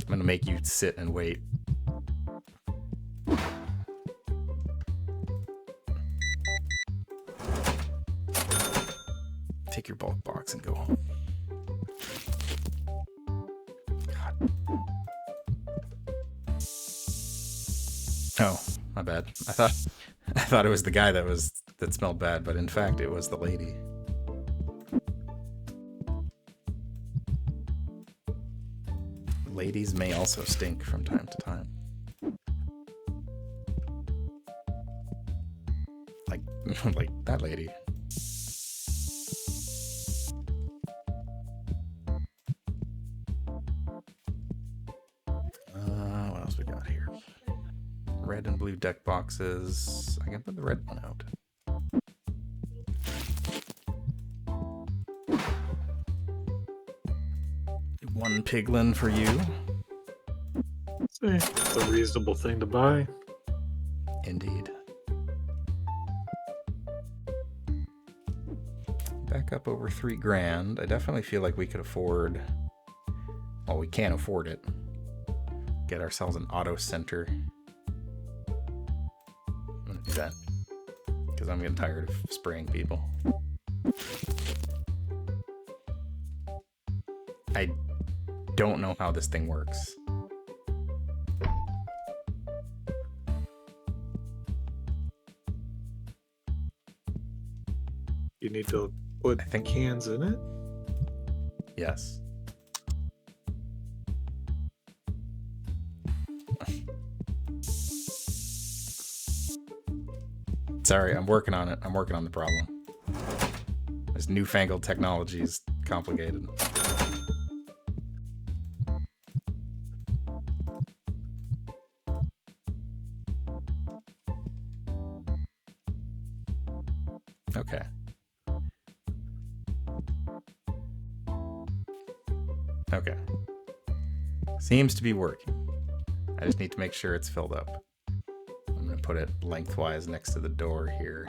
I'm gonna make you sit and wait. Take your bulk box and go home. God. Oh, my bad. I thought it was the guy that smelled bad, but in fact it was the lady. Ladies may also stink from time to time. Like that lady. What else we got here? Red and blue deck boxes. I can put the red one out. One piglin for you. It's a reasonable thing to buy. Indeed. Back up over $3,000. I definitely feel like we could afford. Well, we can't afford it. Get ourselves an auto center. I'm gonna do that because I'm getting tired of spraying people. I don't know how this thing works. You need to put cans in it? Yes. Sorry, I'm working on it. I'm working on the problem. This newfangled technology is complicated. Okay. Okay. Seems to be working. I just need to make sure it's filled up. I'm going to put it lengthwise next to the door here.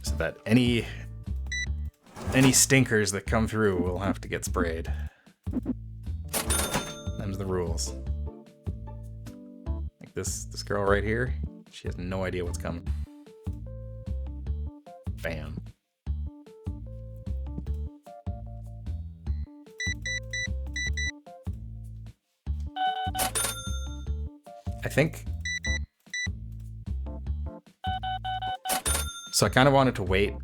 So that any stinkers that come through will have to get sprayed. Them's the rules. Like this girl right here, she has no idea what's coming. Bam. I think. So I kind of wanted to wait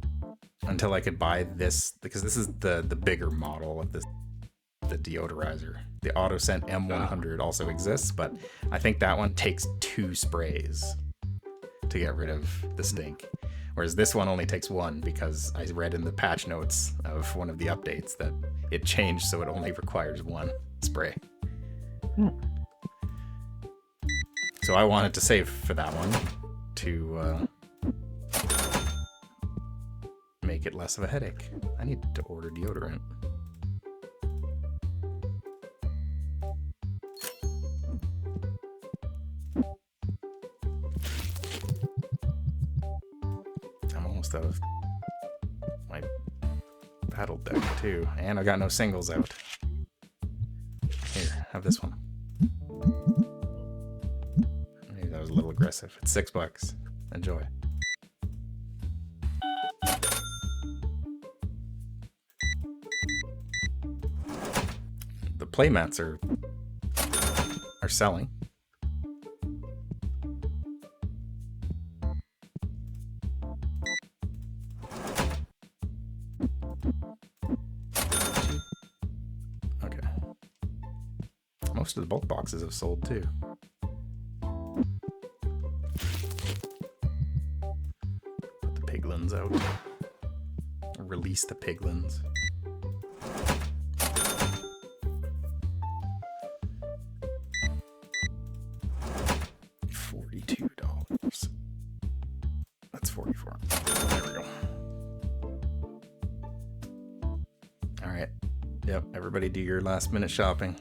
until I could buy this because this is the bigger model of the deodorizer. The AutoScent M100 also exists, but I think that one takes 2 sprays to get rid of the stink. Whereas this one only takes 1 because I read in the patch notes of one of the updates that it changed so it only requires 1 spray. So I wanted to save for that one to make it less of a headache. I need to order deodorant. I'm almost out of my battle deck too, and I got no singles out. Here, have this one. Maybe that was a little aggressive. It's $6. Enjoy. The playmats are selling. Okay. Most of the bulk boxes have sold too. Put the piglins out. Release the piglins. All right. Yep, everybody do your last minute shopping.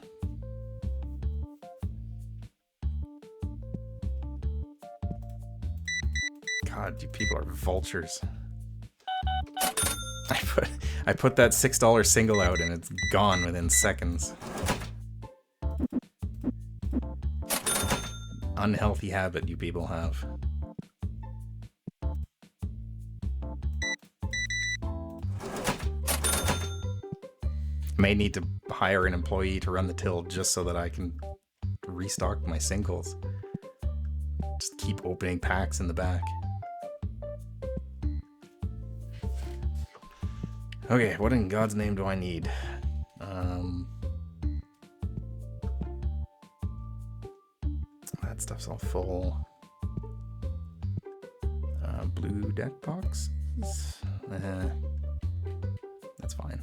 God, you people are vultures. I put that $6 single out and it's gone within seconds. Unhealthy habit you people have. May need to hire an employee to run the till just so that I can restock my singles. Just keep opening packs in the back. Okay, what in God's name do I need? That stuff's all full. Blue deck boxes? That's fine.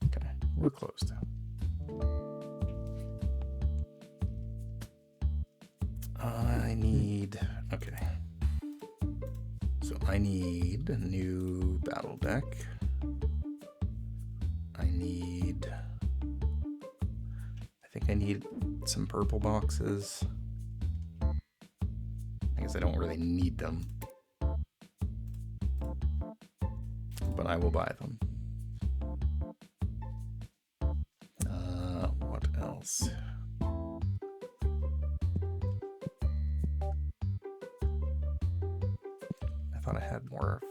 Okay, we're closed. I need... Okay. So I need a new battle deck. I need some purple boxes. I guess I don't really need them. But I will buy them. What else? I thought I had more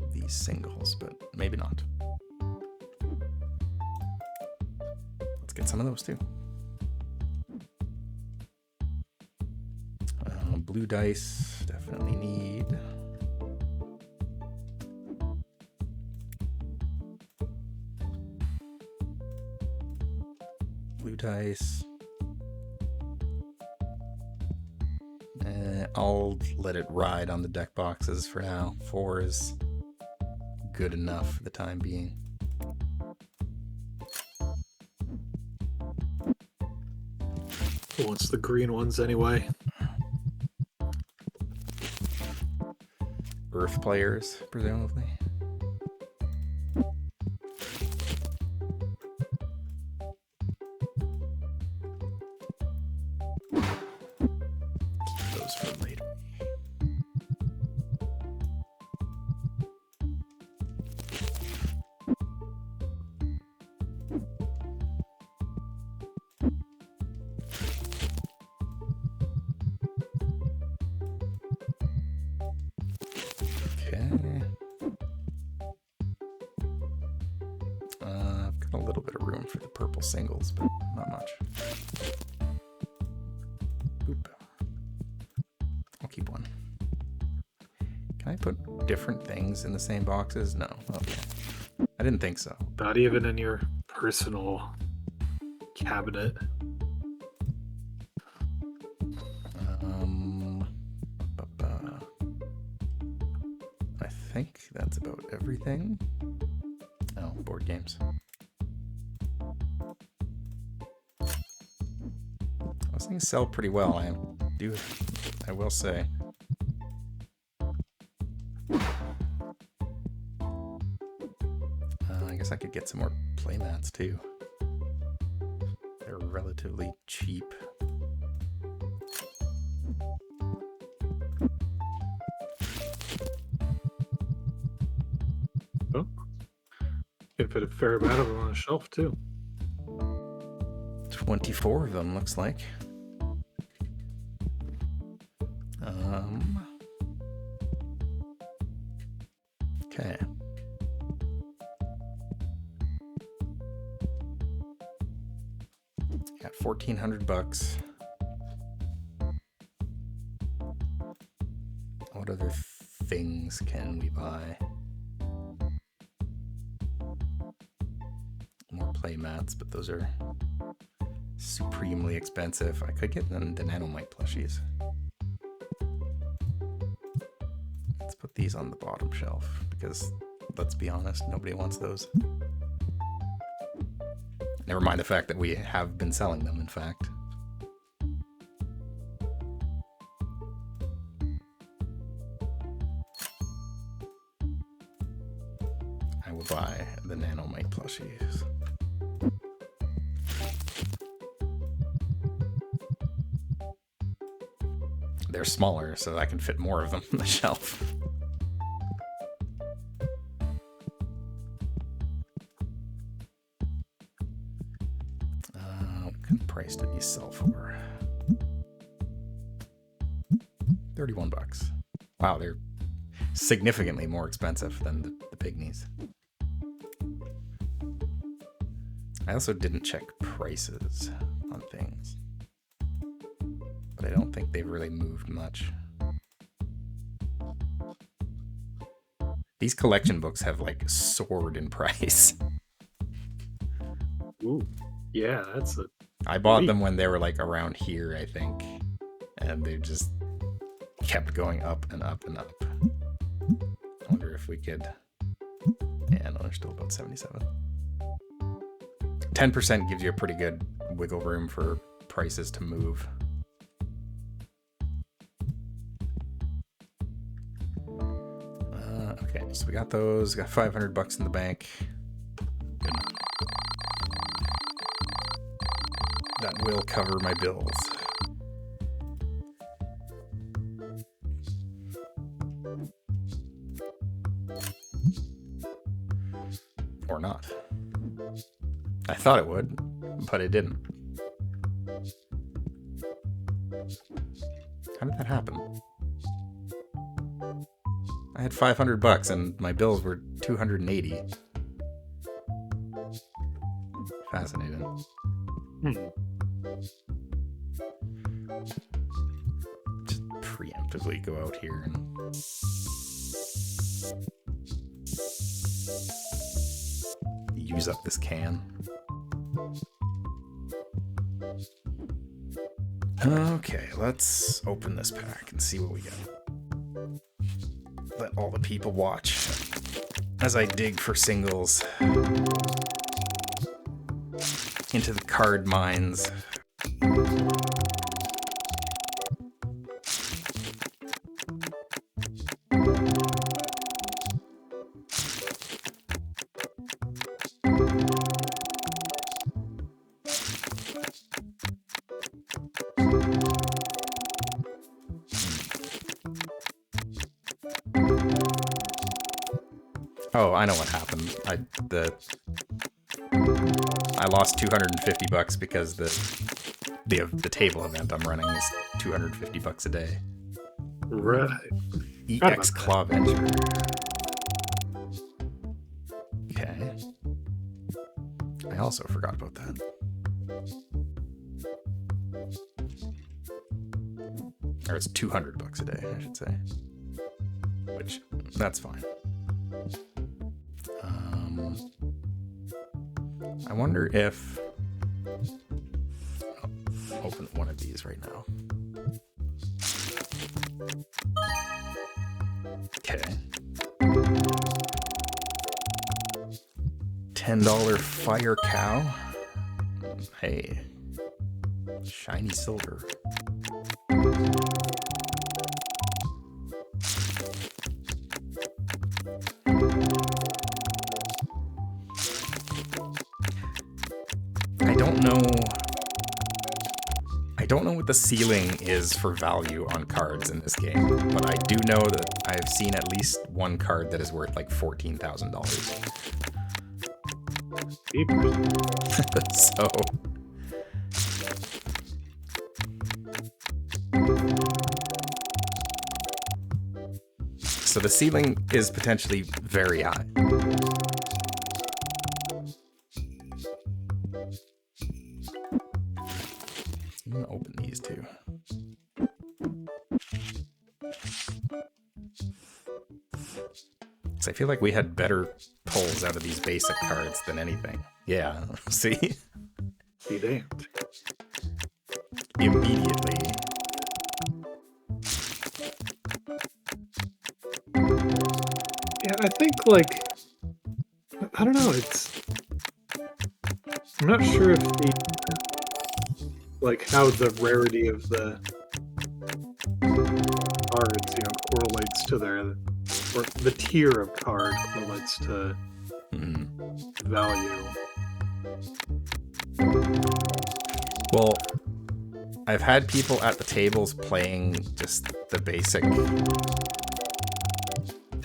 of these singles, but maybe not. Let's get some of those too. Blue dice, definitely need. Blue dice. I'll let it ride on the deck boxes for now. 4 is good enough for the time being. Who wants the green ones anyway? Earth players, presumably. Keep those for later. I've got a little bit of room for the purple singles, but not much. Oop. I'll keep one. Can I put different things in the same boxes? No. Okay. I didn't think so. Not even in your personal cabinet. I think that's about everything. Oh, board games. Those things sell pretty well. I will say. I guess I could get some more playmats too. They're relatively cheap. Oh, you can fit a fair amount of them on a shelf too. 24 of them, looks like. Okay. Got $1,400. What other things can we buy? More play mats, but those are supremely expensive. I could get the nanomite plushies. Let's put these on the bottom shelf because, let's be honest, nobody wants those. Never mind the fact that we have been selling them, in fact. will buy the Nanomite plushies. They're smaller, so I can fit more of them on the shelf. What kind of price did these sell for? 31 bucks. Wow, they're significantly more expensive than the pygmies. I also didn't check prices on things, but I don't think they've really moved much. These collection books have like soared in price. Ooh, yeah, that's a. I bought them when they were like around here, I think, and they just kept going up and up and up. I wonder if we could. Yeah, no, they're still about 77. 10% gives you a pretty good wiggle room for prices to move. Okay, so we got those. Got 500 bucks in the bank. Good. That will cover my bills. Or not. I thought it would, but it didn't. How did that happen? I had 500 bucks and my bills were 280. Fascinating. Just preemptively go out here and use up this can. Okay, let's open this pack and see what we got. Let all the people watch as I dig for singles into the card mines. Oh, I know what happened. I lost 250 bucks because the table event I'm running is 250 bucks a day. Right. EX Claw Venture. Okay. I also forgot about that. Or it's 200 bucks a day, I should say. Which, that's fine. I wonder if... I'll open one of these right now. Okay. $10 Fire Cow. Hey. Shiny silver. I don't know what the ceiling is for value on cards in this game, but I do know that I've seen at least one card that is worth like $14,000. So the ceiling is potentially very high. I'm gonna open these too. So I feel like we had better pulls out of these basic cards than anything. Yeah, see? Be damned. Immediately. Yeah, I think, like, I don't know, I'm not sure if how the rarity of the cards, correlates to or the tier of card correlates to value. Well, I've had people at the tables playing just the basic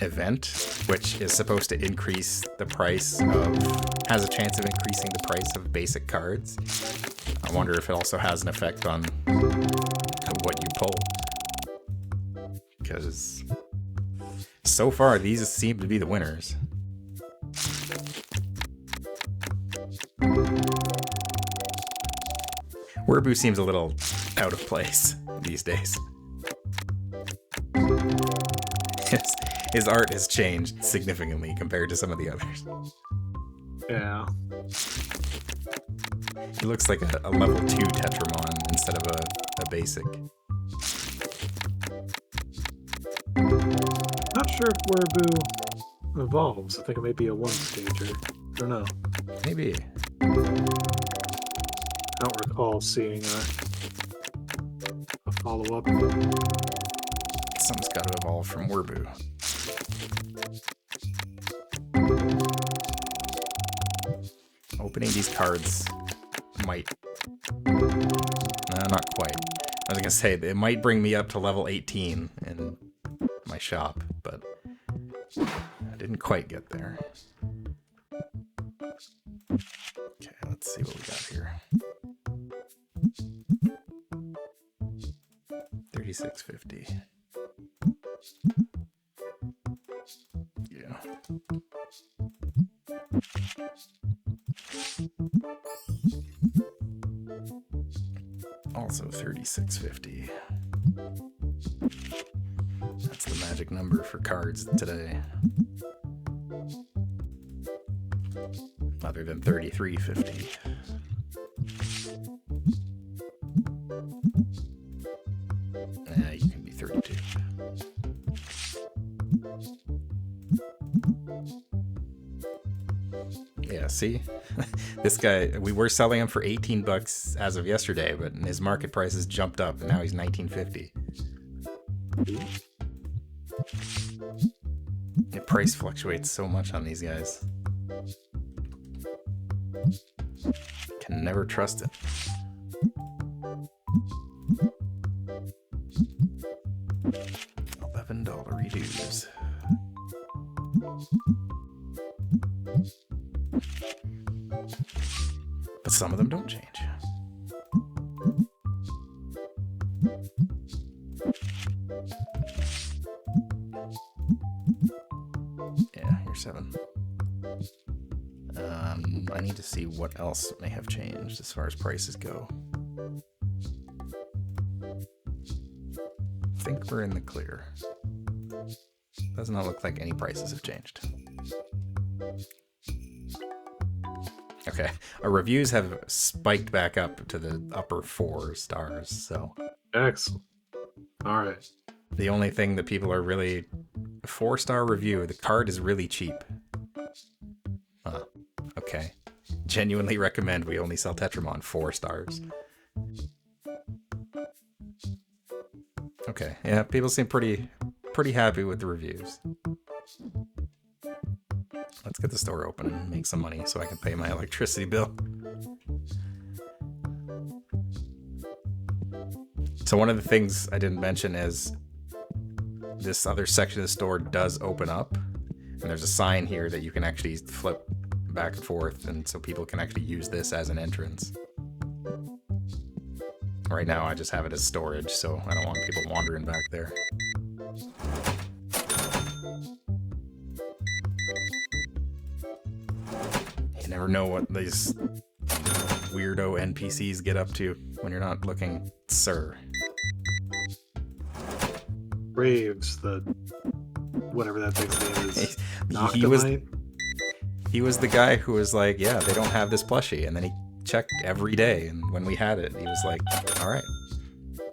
event, which is supposed to increase the price of, has a chance of increasing the price of basic cards. I wonder if it also has an effect on what you pull. Because so far, these seem to be the winners. Werbu seems a little out of place these days. His art has changed significantly compared to some of the others. Yeah. He looks like a level 2 Tetramon instead of a basic. Not sure if Werbu evolves. I think it may be a one-stager. I don't know. Maybe. I don't recall seeing a follow-up. Something's got to evolve from Werbu. Opening these cards might... No, not quite. I was going to say, it might bring me up to level 18 in my shop, but I didn't quite get there. Okay, let's see what we got here. 3650. Yeah. Also 3650. That's the magic number for cards today. Other than 3350. You can be 32. Yeah, see? This guy, we were selling him for 18 bucks as of yesterday, but his market price has jumped up and now he's 1950. The price fluctuates so much on these guys. Can never trust it. $11 dues. But some of them don't change. Yeah, you're 7. I need to see what else may have changed as far as prices go. I think we're in the clear. Does not look like any prices have changed. Okay, our reviews have spiked back up to the upper 4 stars, so... Excellent. Alright. The only thing that people are really... 4-star review, the card is really cheap. Okay. Genuinely recommend We Only Sell Tetramon, 4 stars. Okay, yeah, people seem pretty happy with the reviews. Let's get the store open and make some money so I can pay my electricity bill. So one of the things I didn't mention is this other section of the store does open up, and there's a sign here that you can actually flip back and forth, and so people can actually use this as an entrance. Right now I just have it as storage, so I don't want people wandering back there. You never know what these weirdo NPCs get up to when you're not looking, sir. Graves, the whatever that thing's name is. He was the guy who was like, yeah, they don't have this plushie, and then he checked every day, and when we had it, he was like, all right,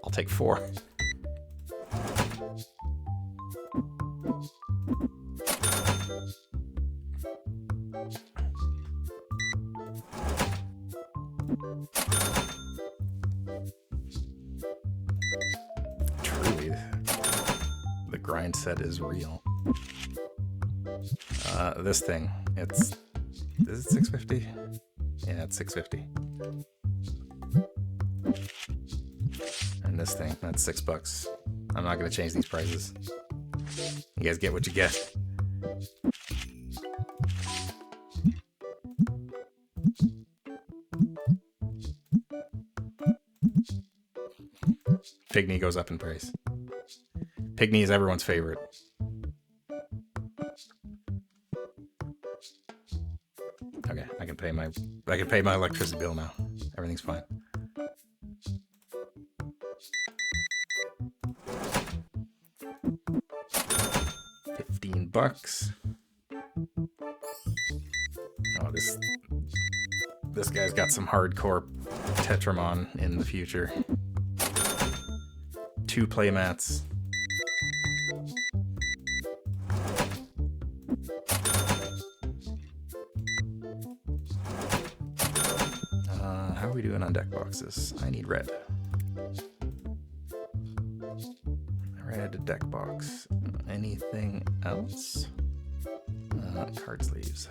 I'll take 4. Truly, the grind set is real. This thing, it's Is it 650? Yeah, it's 650. And this thing, that's $6. I'm not gonna change these prices. You guys get what you get. Pygmy goes up in price. Pygmy is everyone's favorite. Okay, I can pay my electricity bill now. Everything's fine. $15. Oh, this guy's got some hardcore Tetramon in the future. 2 playmats. How are we doing on deck boxes? I need red. Red deck box. Anything else? Card sleeves.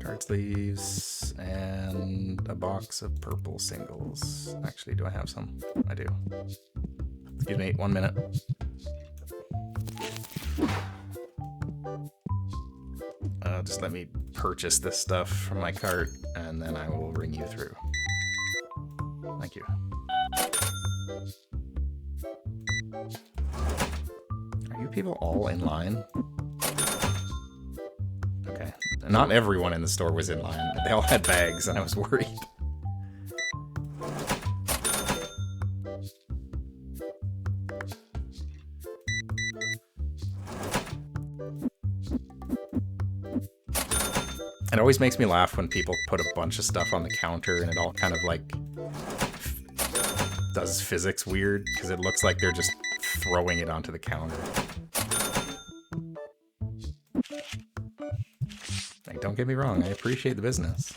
Card sleeves and a box of purple singles. Actually, do I have some? I do. Excuse me, 1 minute. Just let me purchase this stuff from my cart, and then I will ring you through. Thank you. Are you people all in line? Okay. Not everyone in the store was in line. They all had bags, and I was worried. It always makes me laugh when people put a bunch of stuff on the counter and it all kind of like does physics weird because it looks like they're just throwing it onto the counter. Like, don't get me wrong, I appreciate the business.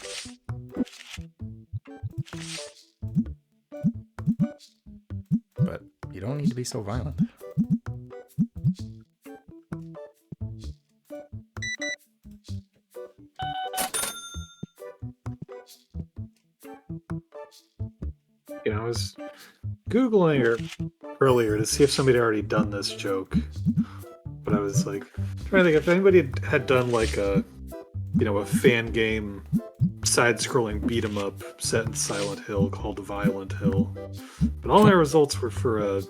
But you don't need to be so violent. You know, I was Googling earlier to see if somebody had already done this joke. But I was like trying to think if anybody had done like a fan game side-scrolling beat-em-up set in Silent Hill called Violent Hill. But all my results were for a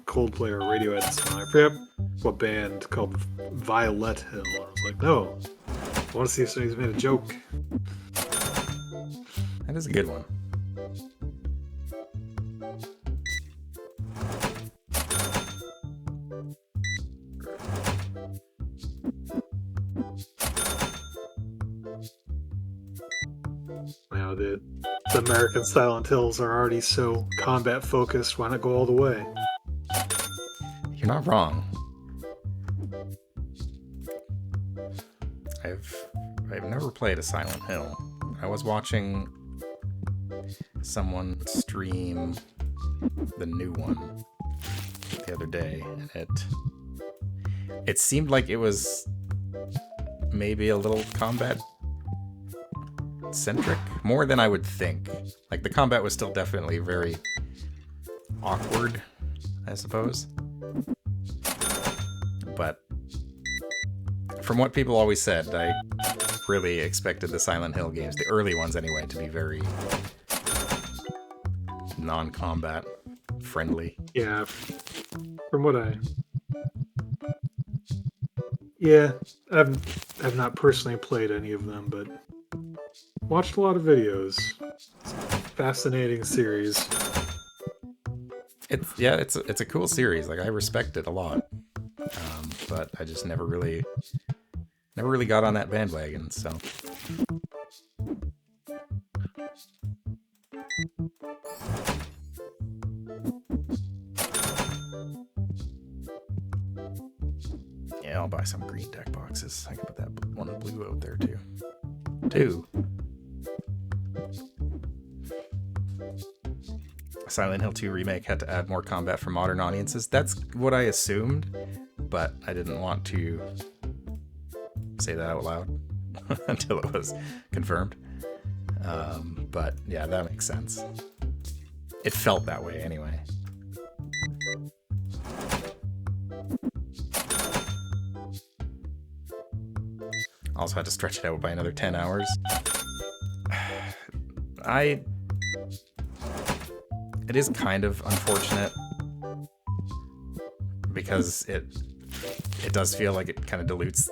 Coldplay or Radiohead song. I forget what band, called Violet Hill. I was like, no. I want to see if somebody's made a joke. That is a good one. Now the American Silent Hills are already so combat focused, why not go all the way? You're not wrong. I've never played a Silent Hill. I was watching someone stream the new one the other day, and it seemed like it was maybe a little combat centric, more than I would think. Like, the combat was still definitely very awkward, I suppose. But from what people always said, I really expected the Silent Hill games, the early ones anyway, to be very non-combat friendly. Yeah, from what I've not personally played any of them, but watched a lot of videos. It's a fascinating series. It's a cool series. Like, I respect it a lot, but I just never really got on that bandwagon. So. Yeah, I'll buy some green deck boxes. I can put that one of blue out there too. 2. Silent Hill 2 Remake had to add more combat for modern audiences. That's what I assumed, but I didn't want to say that out loud until it was confirmed. But yeah, that makes sense. It felt that way anyway. Also had to stretch it out by another 10 hours. It is kind of unfortunate because it does feel like it kind of dilutes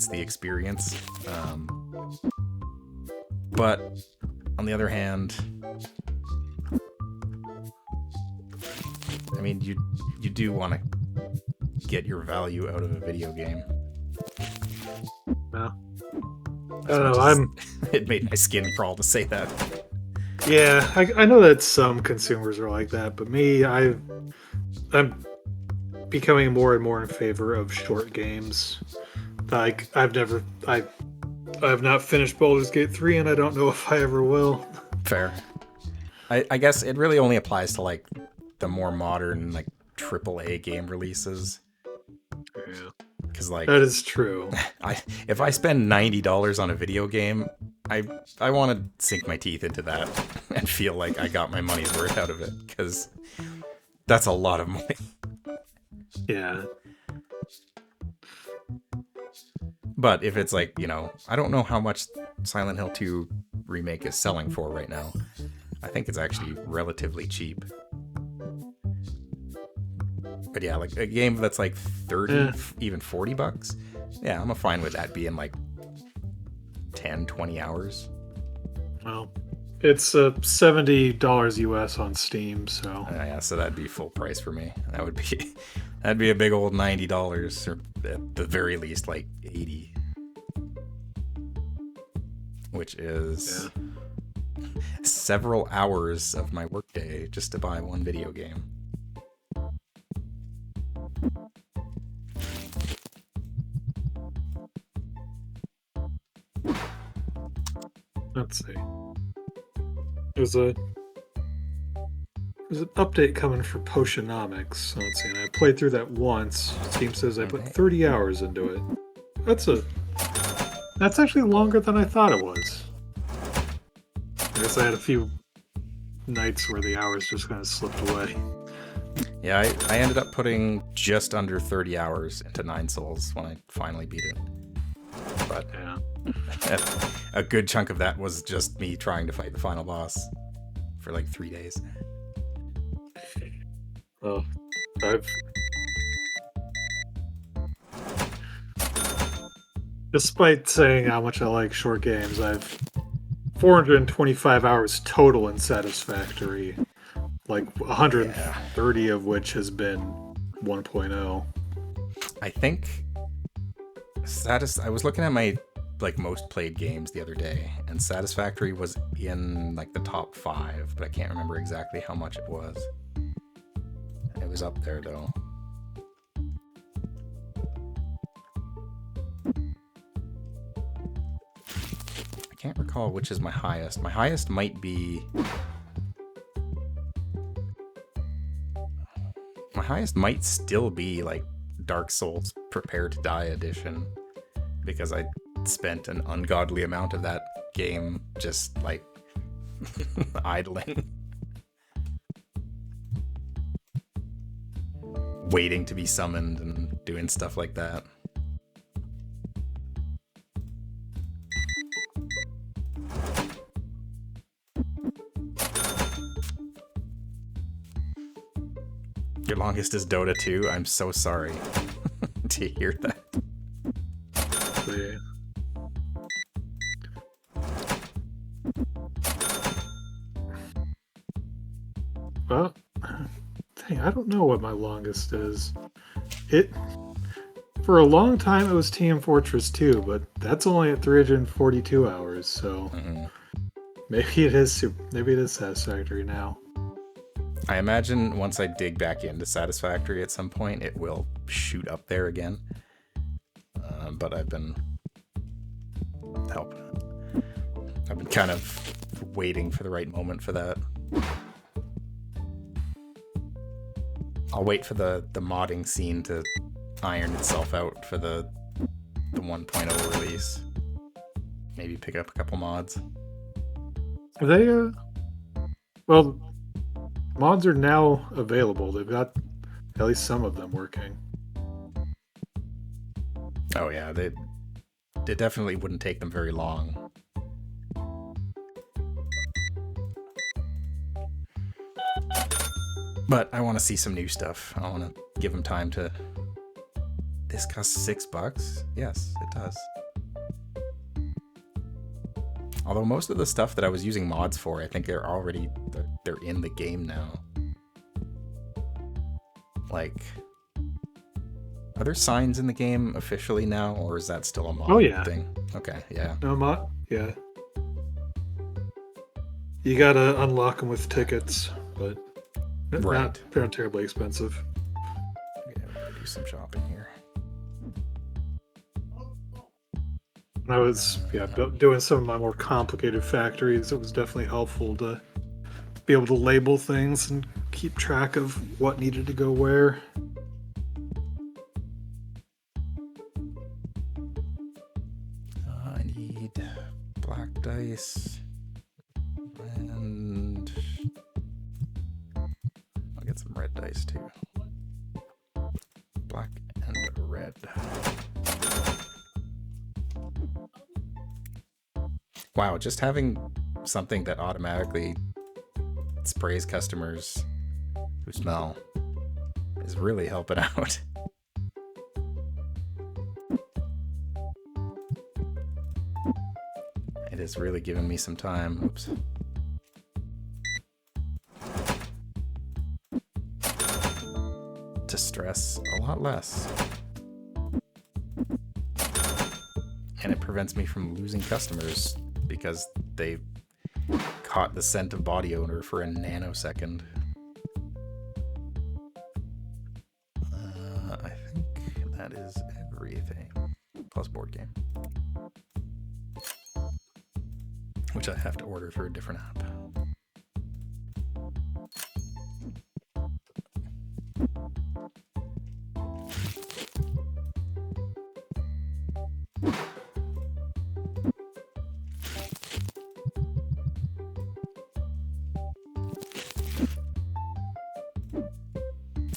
the experience. But on the other hand, I mean, you do want to get your value out of a video game. No. I don't know. It made my skin crawl to say that. Yeah, I know that some consumers are like that, but me, I'm becoming more and more in favor of short games. Like I have not finished Baldur's Gate 3, and I don't know if I ever will. Fair. I guess it really only applies to like the more modern like AAA game releases. Yeah. Because like that is true. If I spend $90 on a video game, I want to sink my teeth into that and feel like I got my money's worth out of it, because that's a lot of money. Yeah. But if it's like, you know, I don't know how much Silent Hill 2 Remake is selling for right now. I think it's actually relatively cheap. But yeah, like a game that's like 30, even $40. Yeah, I'm fine with that being like 10, 20 hours. Well, it's $70 US on Steam, so yeah, so that'd be full price for me. That'd be a big old $90, or at the very least like 80, which is several hours of my workday just to buy one video game. Let's see. There's an update coming for Potionomics. Let's see. And I played through that once. Steam says I put 30 hours into it. That's actually longer than I thought it was. I guess I had a few nights where the hours just kind of slipped away. Yeah, I ended up putting just under 30 hours into Nine Souls when I finally beat it. But yeah. A good chunk of that was just me trying to fight the final boss for like 3 days. Oh, despite saying how much I like short games, I've 425 hours total in Satisfactory, like 130 of which has been 1.0. I think I was looking at my like most played games the other day, and Satisfactory was in like the top 5, but I can't remember exactly how much it was. It was up there though. I can't recall which is my highest. My highest might be... My highest might still be like Dark Souls Prepare to Die edition, because I spent an ungodly amount of that game just like idling, waiting to be summoned and doing stuff like that. Your longest is Dota 2. I'm so sorry to hear that. Yeah. Well, dang, I don't know what my longest is. For a long time it was Team Fortress 2, but that's only at 342 hours, so maybe it is Satisfactory now. I imagine once I dig back into Satisfactory at some point, it will shoot up there again. But I've been kind of waiting for the right moment for that. I'll wait for the modding scene to iron itself out for the 1.0 release. Maybe pick up a couple mods. Are they, well, mods are now available. They've got at least some of them working. Oh yeah, it definitely wouldn't take them very long. But I want to see some new stuff. I want to give them time to... This costs $6? Yes, it does. Although most of the stuff that I was using mods for, I think they're in the game now. Like, are there signs in the game officially now, or is that still a mod thing? Okay, yeah. No mod? Yeah. You gotta unlock them with tickets, but not terribly expensive. Yeah, we'll do some shopping here. When I was doing some of my more complicated factories, it was definitely helpful to be able to label things and keep track of what needed to go where. I need black dice, and I'll get some red dice too. Black and red. Wow, just having something that automatically sprays customers who smell is really helping out. It has really given me some time. Oops. To stress a lot less. And it prevents me from losing customers because they caught the scent of body odor for a nanosecond. I think that is everything. Plus board game. Which I have to order through a different app.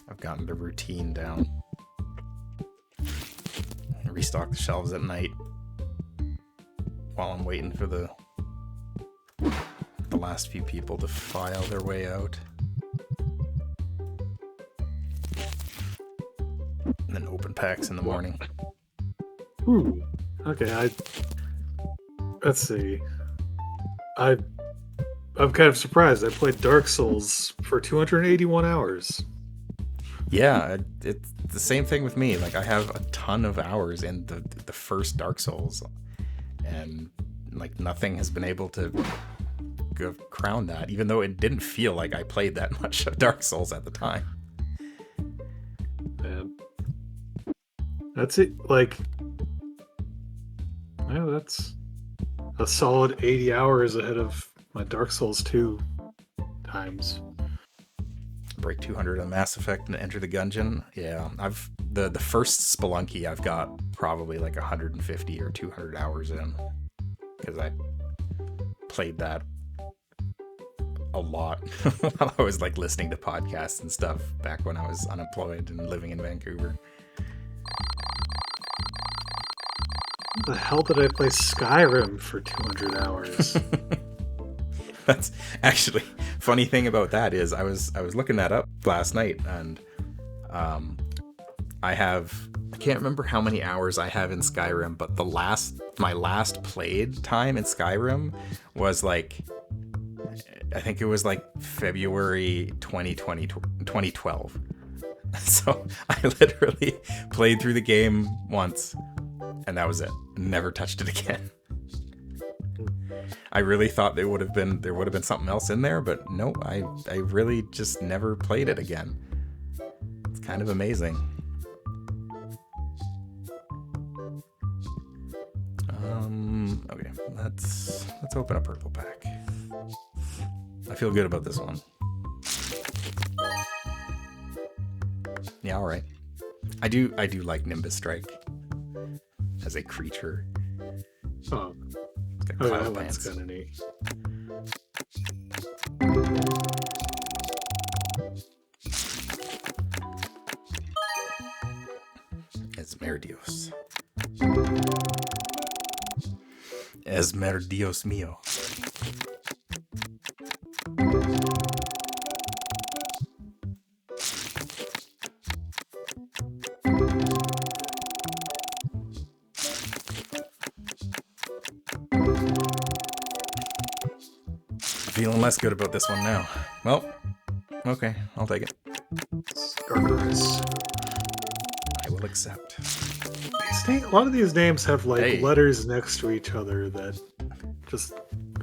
I've gotten the routine down. I restock the shelves at night while I'm waiting for the last few people to file their way out. And then open packs in the morning. Ooh. Okay, let's see. I'm kind of surprised. I played Dark Souls for 281 hours. Yeah, it's the same thing with me. Like, I have a ton of hours in the first Dark Souls, and like nothing has been able to crown that, even though it didn't feel like I played that much of Dark Souls at the time. Man. That's it. Like, well, that's a solid 80 hours ahead of my Dark Souls 2 times. Break 200 on Mass Effect and enter the gungeon. Yeah, I've the first Spelunky I've got probably like 150 or 200 hours in, because I played that a lot while I was like listening to podcasts and stuff back when I was unemployed and living in Vancouver. How the hell did I play Skyrim for 200 hours? That's actually funny thing about that is I was looking that up last night, and I can't remember how many hours I have in Skyrim, but my last played time in Skyrim was like, I think it was like February 2012. So I literally played through the game once, and that was it. Never touched it again. I really thought there would have been something else in there, but no, I really just never played it again. It's kind of amazing. Okay, let's open a purple pack. I feel good about this one. Yeah, all right. I do like Nimbus Strike as a creature. Oh, It's got oh cloud yeah, that's pants. kind of neat. Esmerdios. Esmerdios mío. Feeling less good about this one now. Well, okay, I'll take it. Scarberus. I will accept. A lot of these names have like Hey. letters next to each other that just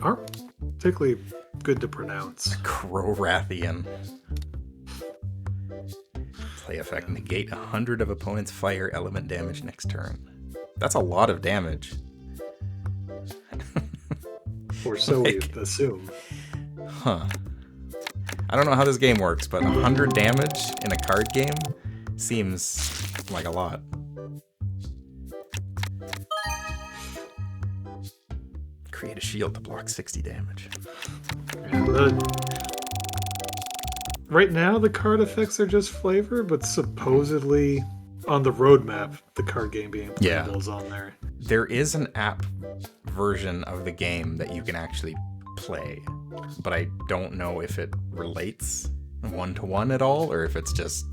aren't particularly good to pronounce. Crow-Rathian. Play effect. Negate 100 of opponent's fire element damage next turn. That's a lot of damage. Or so we Like- assume. Huh. I don't know how this game works, but 100 damage in a card game seems like a lot. Create a shield to block 60 damage. Right now, the card effects are just flavor, but supposedly on the roadmap, the card game being playable is on there. There is an app version of the game that you can actually play, but I don't know if it relates one-to-one at all, or if it's just,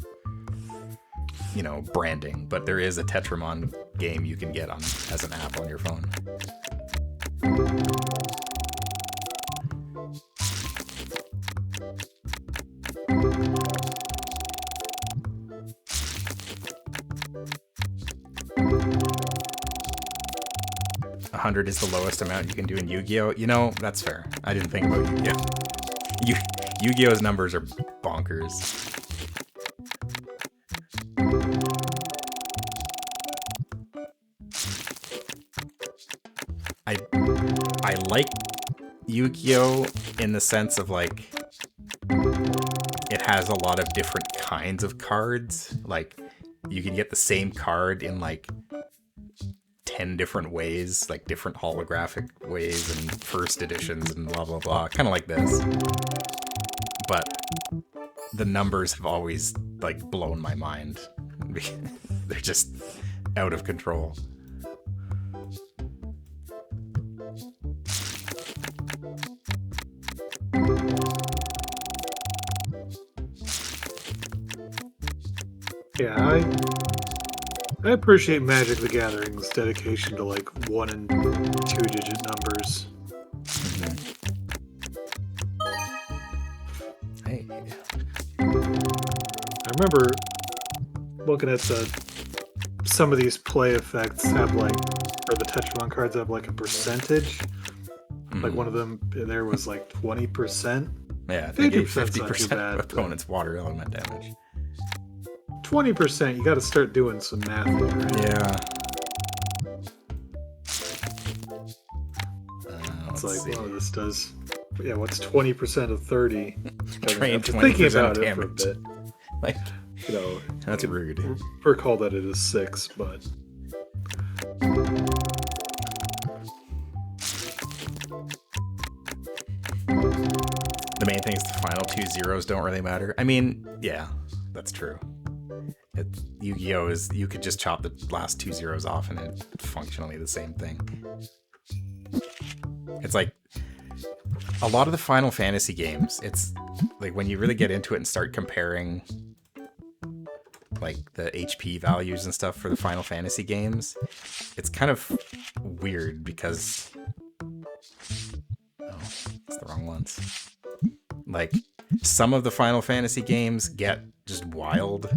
you know, branding. But there is a Tetramon game you can get on as an app on your phone. $100 is the lowest amount you can do in Yu-Gi-Oh! You know, that's fair. I didn't think about Yu-Gi-Oh! Yu-Gi-Oh's numbers are bonkers. I like Yu-Gi-Oh! In the sense of, like, it has a lot of different kinds of cards. Like, you can get the same card in, like, 10 different ways, like different holographic ways and first editions and blah blah blah, kind of like this. But the numbers have always like blown my mind. They're just out of control. Yeah, I appreciate Magic the Gathering's dedication to like 1 and 2-digit numbers. Hey. I remember looking at some of these play effects have like, or the Tetramon cards have like a percentage. Like one of them, there was like 20%. Yeah, they gave 50% 's not too 50% bad, of opponent's water element damage. 20%, you got to start doing some math in your head. Yeah. It's like, well, this does. Yeah, what's 20% of 30? Train After 20% thinking of about it for a damage. bit, Like, you know, that's rude. recall that it is 6, but The main thing is the final 2 zeros don't really matter. I mean, yeah, that's true. Yu-Gi-Oh! Is, you could just chop the last 2 zeros off and it's functionally the same thing. It's like, a lot of the Final Fantasy games, it's like when you really get into it and start comparing like the HP values and stuff for the Final Fantasy games, it's kind of weird because... Oh, it's the wrong ones. Like, some of the Final Fantasy games get just wild.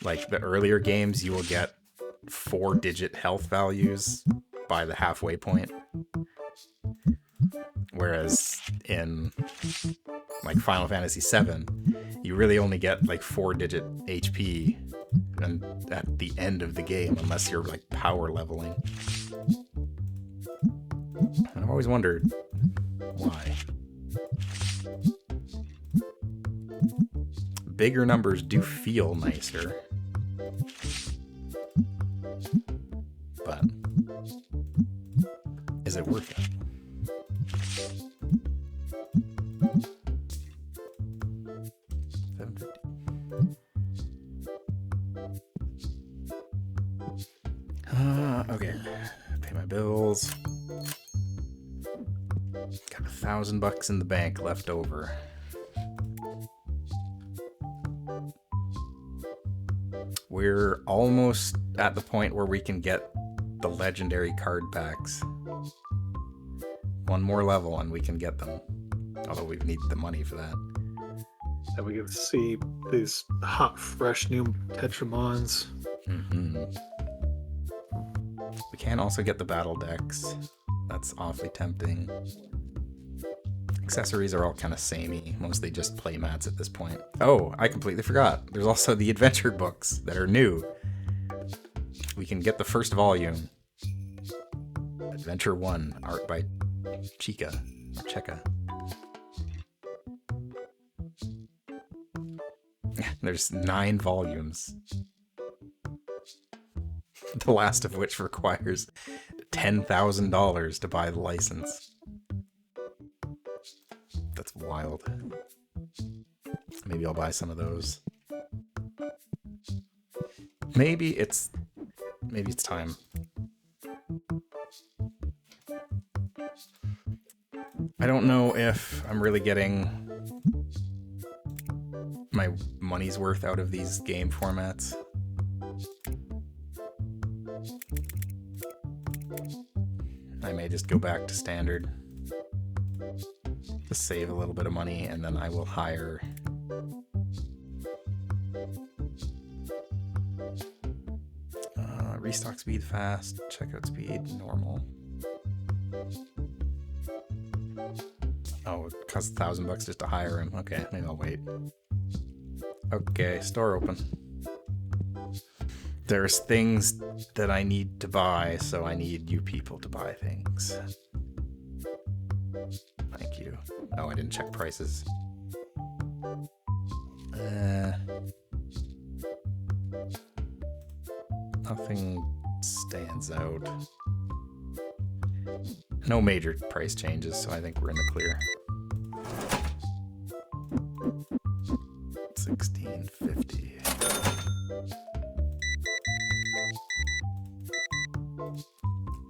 Like, the earlier games, you will get 4-digit health values by the halfway point. Whereas in, like, Final Fantasy VII, you really only get, like, 4-digit HP and at the end of the game, unless you're, like, power leveling. And I've always wondered why. bigger numbers do feel nicer. But is it worth it? Okay. Pay my bills. Got $1,000 in the bank left over. We're almost at the point where we can get the legendary card packs. One more level and we can get them. Although we need the money for that. And we get to see these hot, fresh new Tetramons. Mm-hmm. We can also get the battle decks. That's awfully tempting. Accessories are all kind of samey, mostly just playmats at this point. Oh, I completely forgot. There's also the adventure books that are new. We can get the first volume. Adventure 1, art by Cheka. There's 9 volumes. The last of which requires $10,000 to buy the license. That's wild. Maybe I'll buy some of those. Maybe it's time. I don't know if I'm really getting my money's worth out of these game formats. I may just go back to standard. Just save a little bit of money and then I will hire restock speed fast, checkout speed normal. Oh, it costs $1,000 just to hire him. Okay, maybe I'll wait. Okay, store open. There's things that I need to buy, so I need you people to buy things. Thank you. Oh, I didn't check prices. Nothing stands out. No major price changes, so I think we're in the clear. $16.50.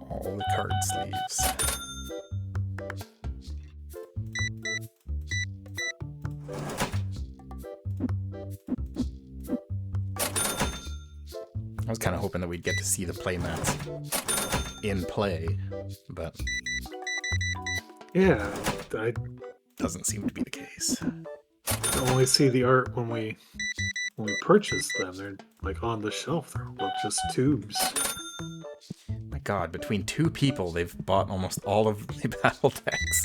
All the card sleeves. I was kind of hoping that we'd get to see the playmats in play, but yeah, I doesn't seem to be the case. only see the art when we purchase them. They're like on the shelf. They're just tubes. My God, between 2 people, they've bought almost all of the battle decks.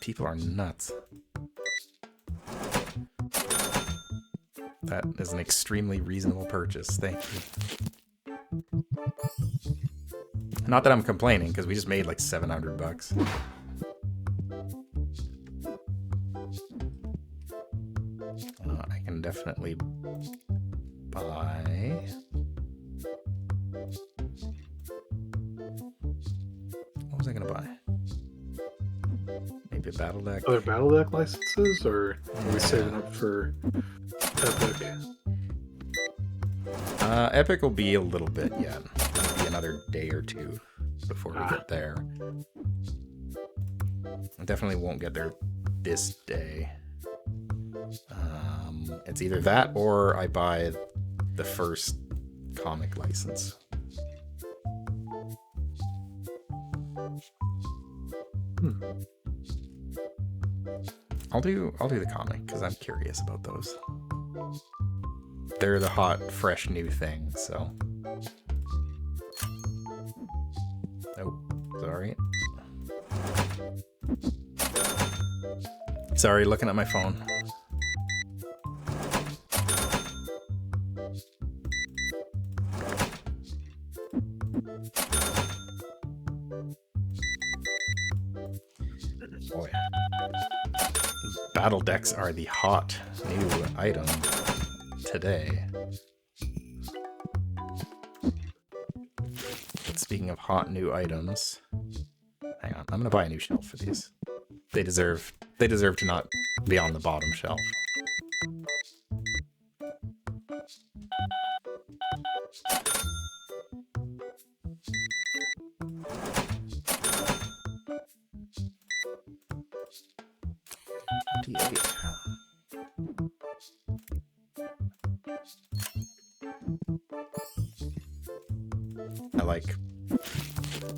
People are nuts. That is an extremely reasonable purchase. Thank you. Not that I'm complaining, because we just made like $700. I can definitely buy. What was I gonna buy? Maybe a battle deck. Other battle deck licenses, or are we saving up for Epic? Epic will be a little bit yet. It'll be another day or 2 before we get there. I definitely won't get there this day. It's either that or I buy the first comic license. I'll do the comic because I'm curious about those. They're the hot, fresh new thing, so. Oh, sorry. Sorry, looking at my phone. Boy. Battle decks are the hot new item today. But speaking of hot new items, hang on, I'm gonna buy a new shelf for these. They deserve to not be on the bottom shelf. D8.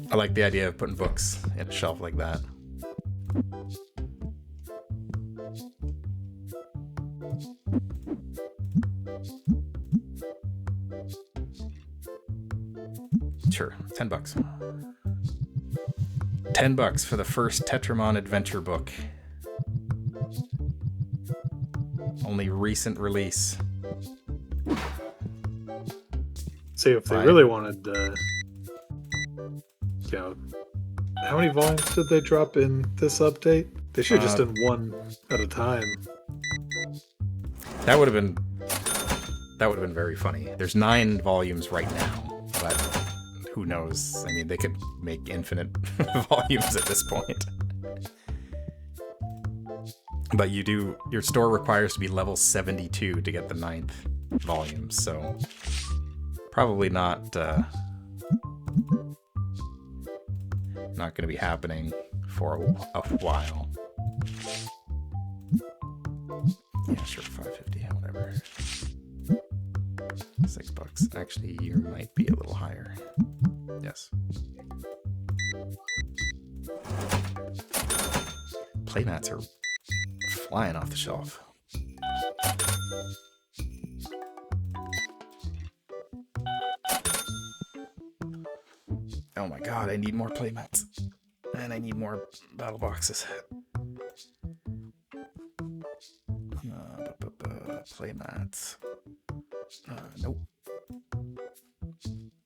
I like the idea of putting books in a shelf like that. Sure, $10. $10 for the first Tetramon adventure book. Only recent release. See, if they really wanted, how many volumes did they drop in this update? They should have just done one at a time. That would have been very funny. There's 9 volumes right now, but who knows? I mean, they could make infinite volumes at this point. But your store requires to be level 72 to get the 9th volume, so probably not going to be happening for a while. Yeah, sure, $5.50, whatever. $6. Actually, you might be a little higher. Yes. Playmats are flying off the shelf. Oh my god, I need more playmats. And I need more battle boxes. Playmats. Nope.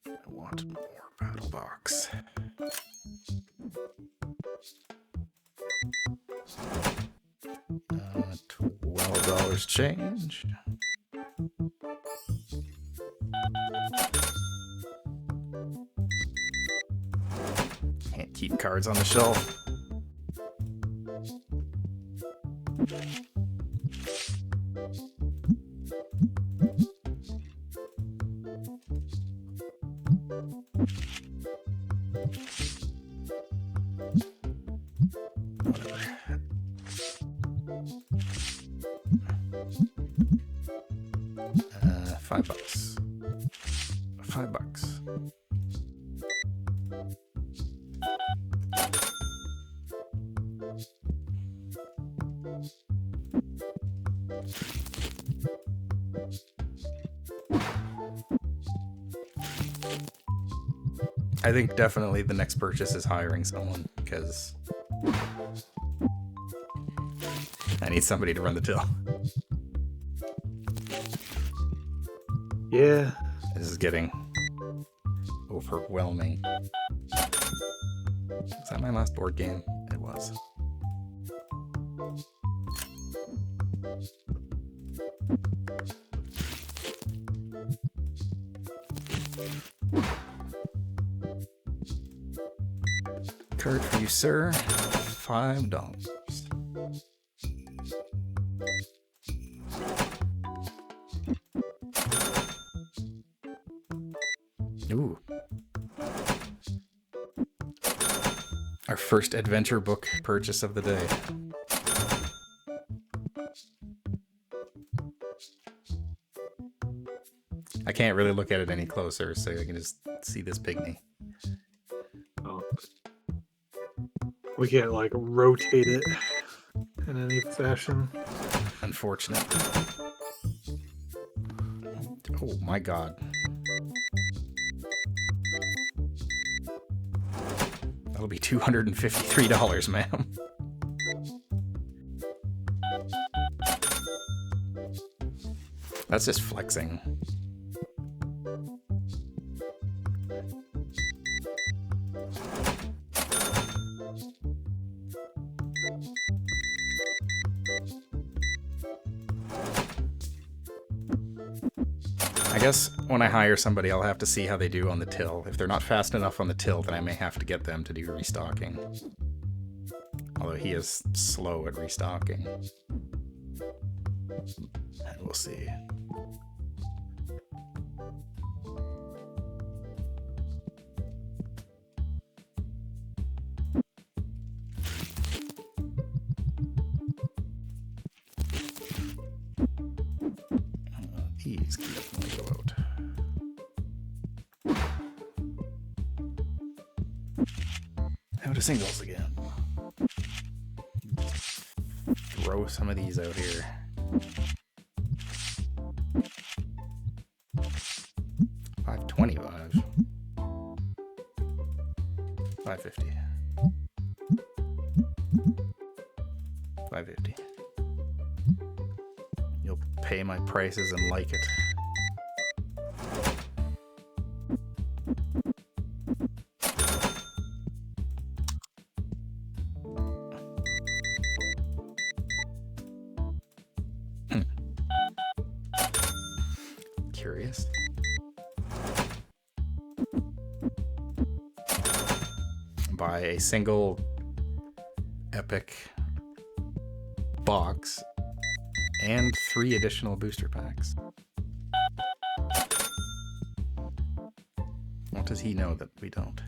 I want more battle box. $12 change. Can't keep cards on the shelf. $5. $5. I think definitely the next purchase is hiring someone, because I need somebody to run the till. Yeah. This is getting overwhelming. Was that my last board game? It was. Card for you, sir. $5. Ooh. Our first adventure book purchase of the day. I can't really look at it any closer, so I can just see this pygmy. Oh. We can't, like, rotate it in any fashion. Unfortunate. Oh my god. That'll be $253, ma'am. That's just flexing. guess when I hire somebody, I'll have to see how they do on the till. If they're not fast enough on the till, then I may have to get them to do restocking. Although he is slow at restocking. And we'll see. These can definitely go out. Out of singles again. Throw some of these out here. $5.25. $5.50. $5.50. You'll pay my prices and like it. Curious. Buy a single epic box and 3 additional booster packs. What does he know that we don't?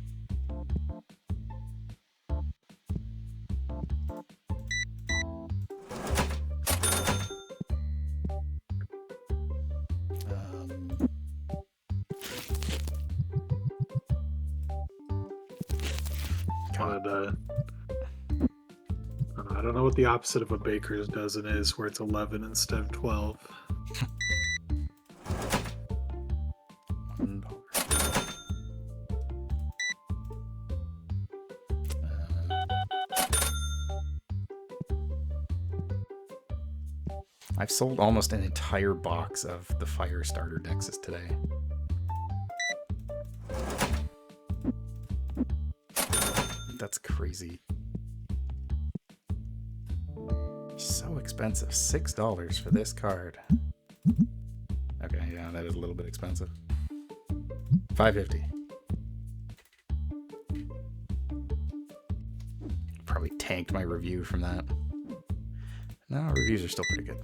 I don't know what the opposite of a baker's dozen is, where it's 11 instead of 12. I've sold almost an entire box of the Fire Starter Nexus today. That's crazy. So expensive. $6 for this card. Okay, yeah, that is a little bit expensive. $5.50. Probably tanked my review from that. No, reviews are still pretty good.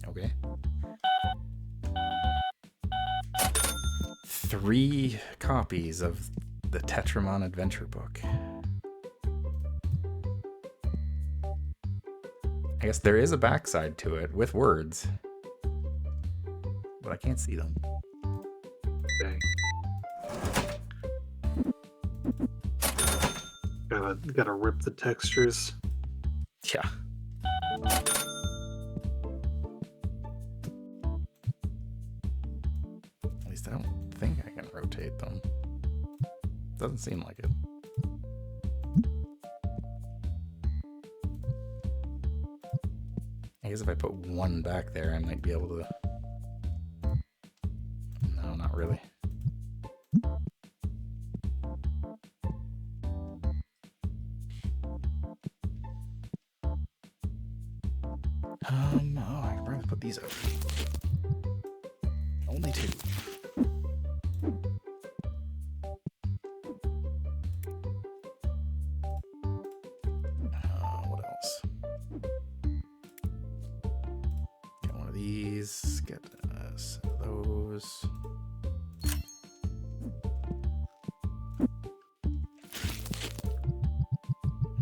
Okay. 3 copies of the Tetramon Adventure Book. I guess there is a backside to it with words, but I can't see them. Dang. Gotta rip the textures. Yeah. At least I don't think I can rotate them. Doesn't seem like it. I guess if I put one back there, I might be able to... No, not really. Oh, I can probably put these out. Only 2. What else? Get one of these. Get those.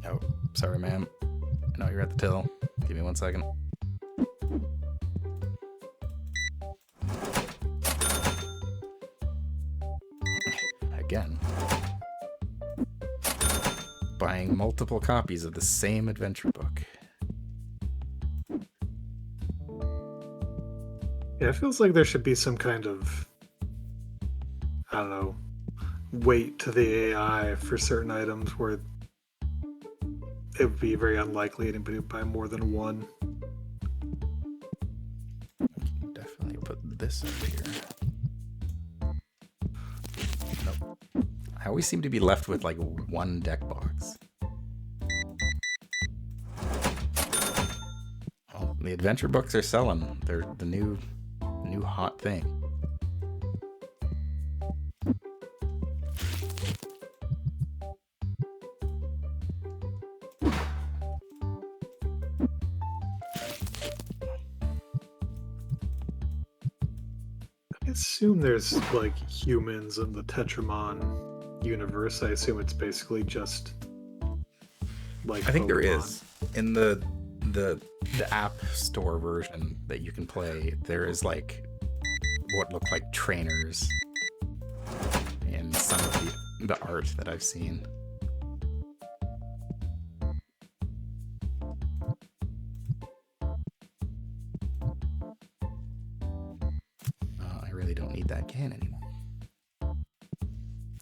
Oh, sorry, ma'am. I know you're at the till. Give me 1 second. Again. Buying multiple copies of the same adventure book. Yeah, it feels like there should be some kind of, I don't know, weight to the AI for certain items where it would be very unlikely anybody would buy more than one. Definitely put this up here. Nope. I always seem to be left with like one deck box. The adventure books are selling. They're the new hot thing. I assume there's like humans in the Tetramon universe. I assume it's basically just like I think there Pokemon. is in the app store version that you can play. There is like what look like trainers in some of the art that I've seen. I really don't need that can anymore.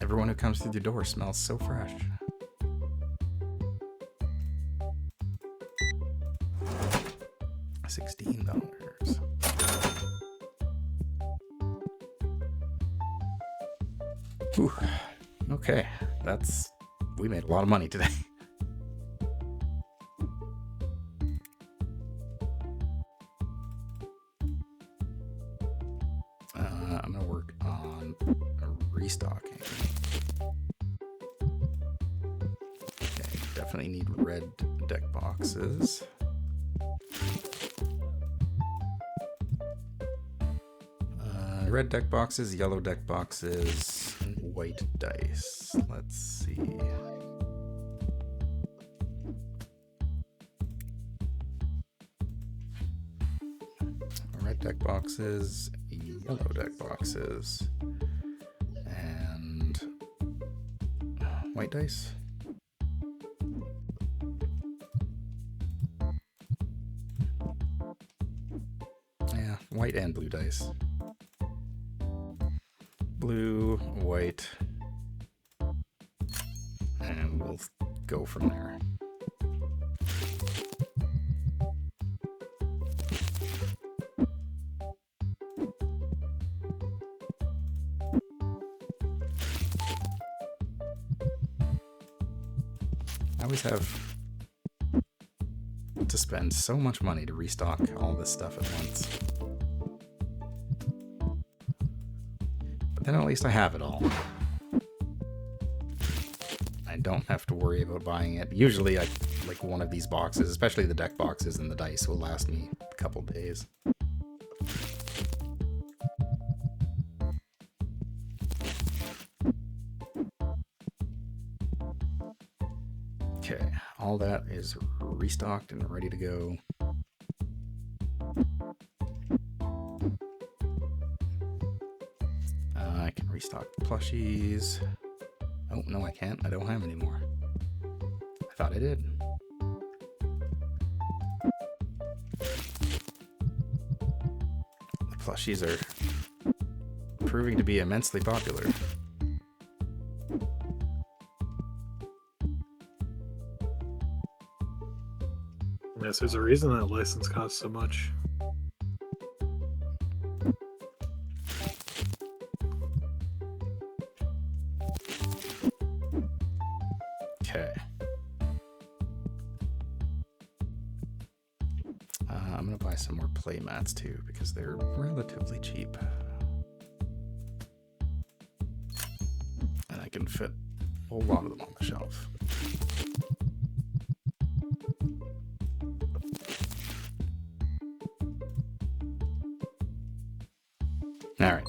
Everyone who comes through the door smells so fresh. $16. Whew. Okay, we made a lot of money today. I'm gonna work on restocking. Okay, definitely need red deck boxes. Red deck boxes, yellow deck boxes, and white dice. Let's see. Red deck boxes, yellow deck boxes, and white dice. Yeah, white and blue dice. Blue, white, and we'll go from there. I always have to spend so much money to restock all this stuff at once. But then at least I have it all. I don't have to worry about buying it. Usually like one of these boxes, especially the deck boxes and the dice, will last me a couple days. Okay, all that is restocked and ready to go. I can restock the plushies. Oh, no, I can't. I don't have any more. I thought I did. The plushies are proving to be immensely popular. Yes, there's a reason that license costs so much. Okay. I'm gonna buy some more play mats too because they're relatively cheap. And I can fit a whole lot of them on the shelf. Alright.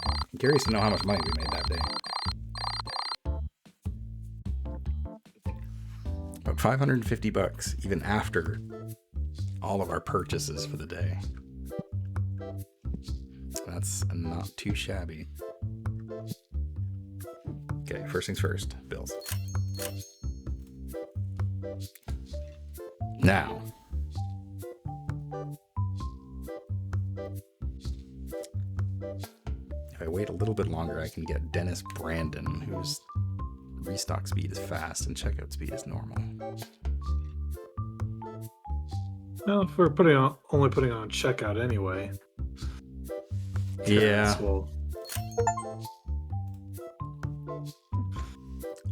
I'm curious to know how much money we made that day. About $550, even after all of our purchases for the day. That's not too shabby. Okay, first things first, bills. Now, if I wait a little bit longer, I can get Dennis Brandon, whose restock speed is fast and checkout speed is normal. Well, if we're only putting on checkout anyway. Yeah. Well,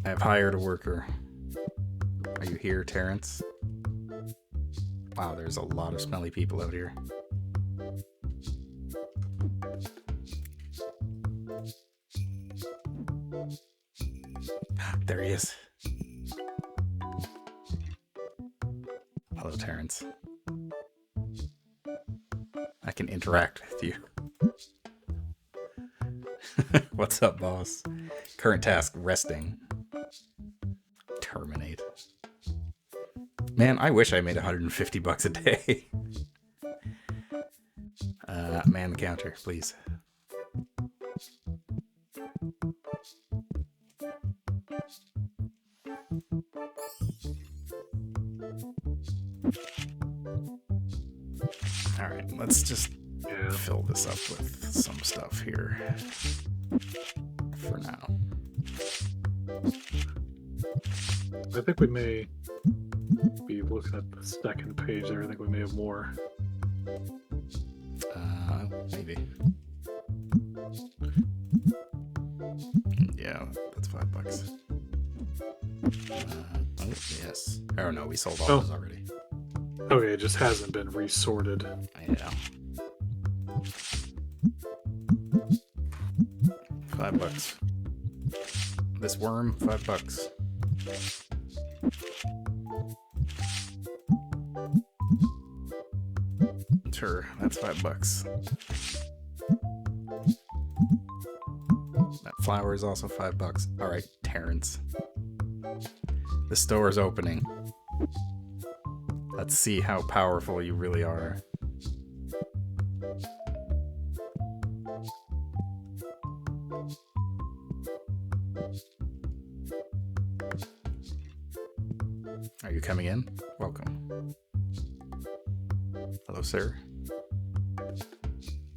I've hired a worker. Are you here, Terrence? Wow, there's a lot of smelly people out here. There he is. Hello, Terrence. I can interact with you. What's up, boss? Current task, resting. Terminate. Man, I wish I made 150 bucks a day. Man the counter, please. Alright, let's just fill this up with some stuff here. For now. I think we may be looking at the second page there. I think we may have more. Maybe. Yeah, that's $5. Oh, yes. Oh no, we sold all those already. Okay, it just hasn't been resorted. Yeah. $5. This worm, $5. Sure, that's $5. That flower is also $5. All right, Terrence. The store is opening. Let's see how powerful you really are. Are you coming in? Welcome. Hello, sir.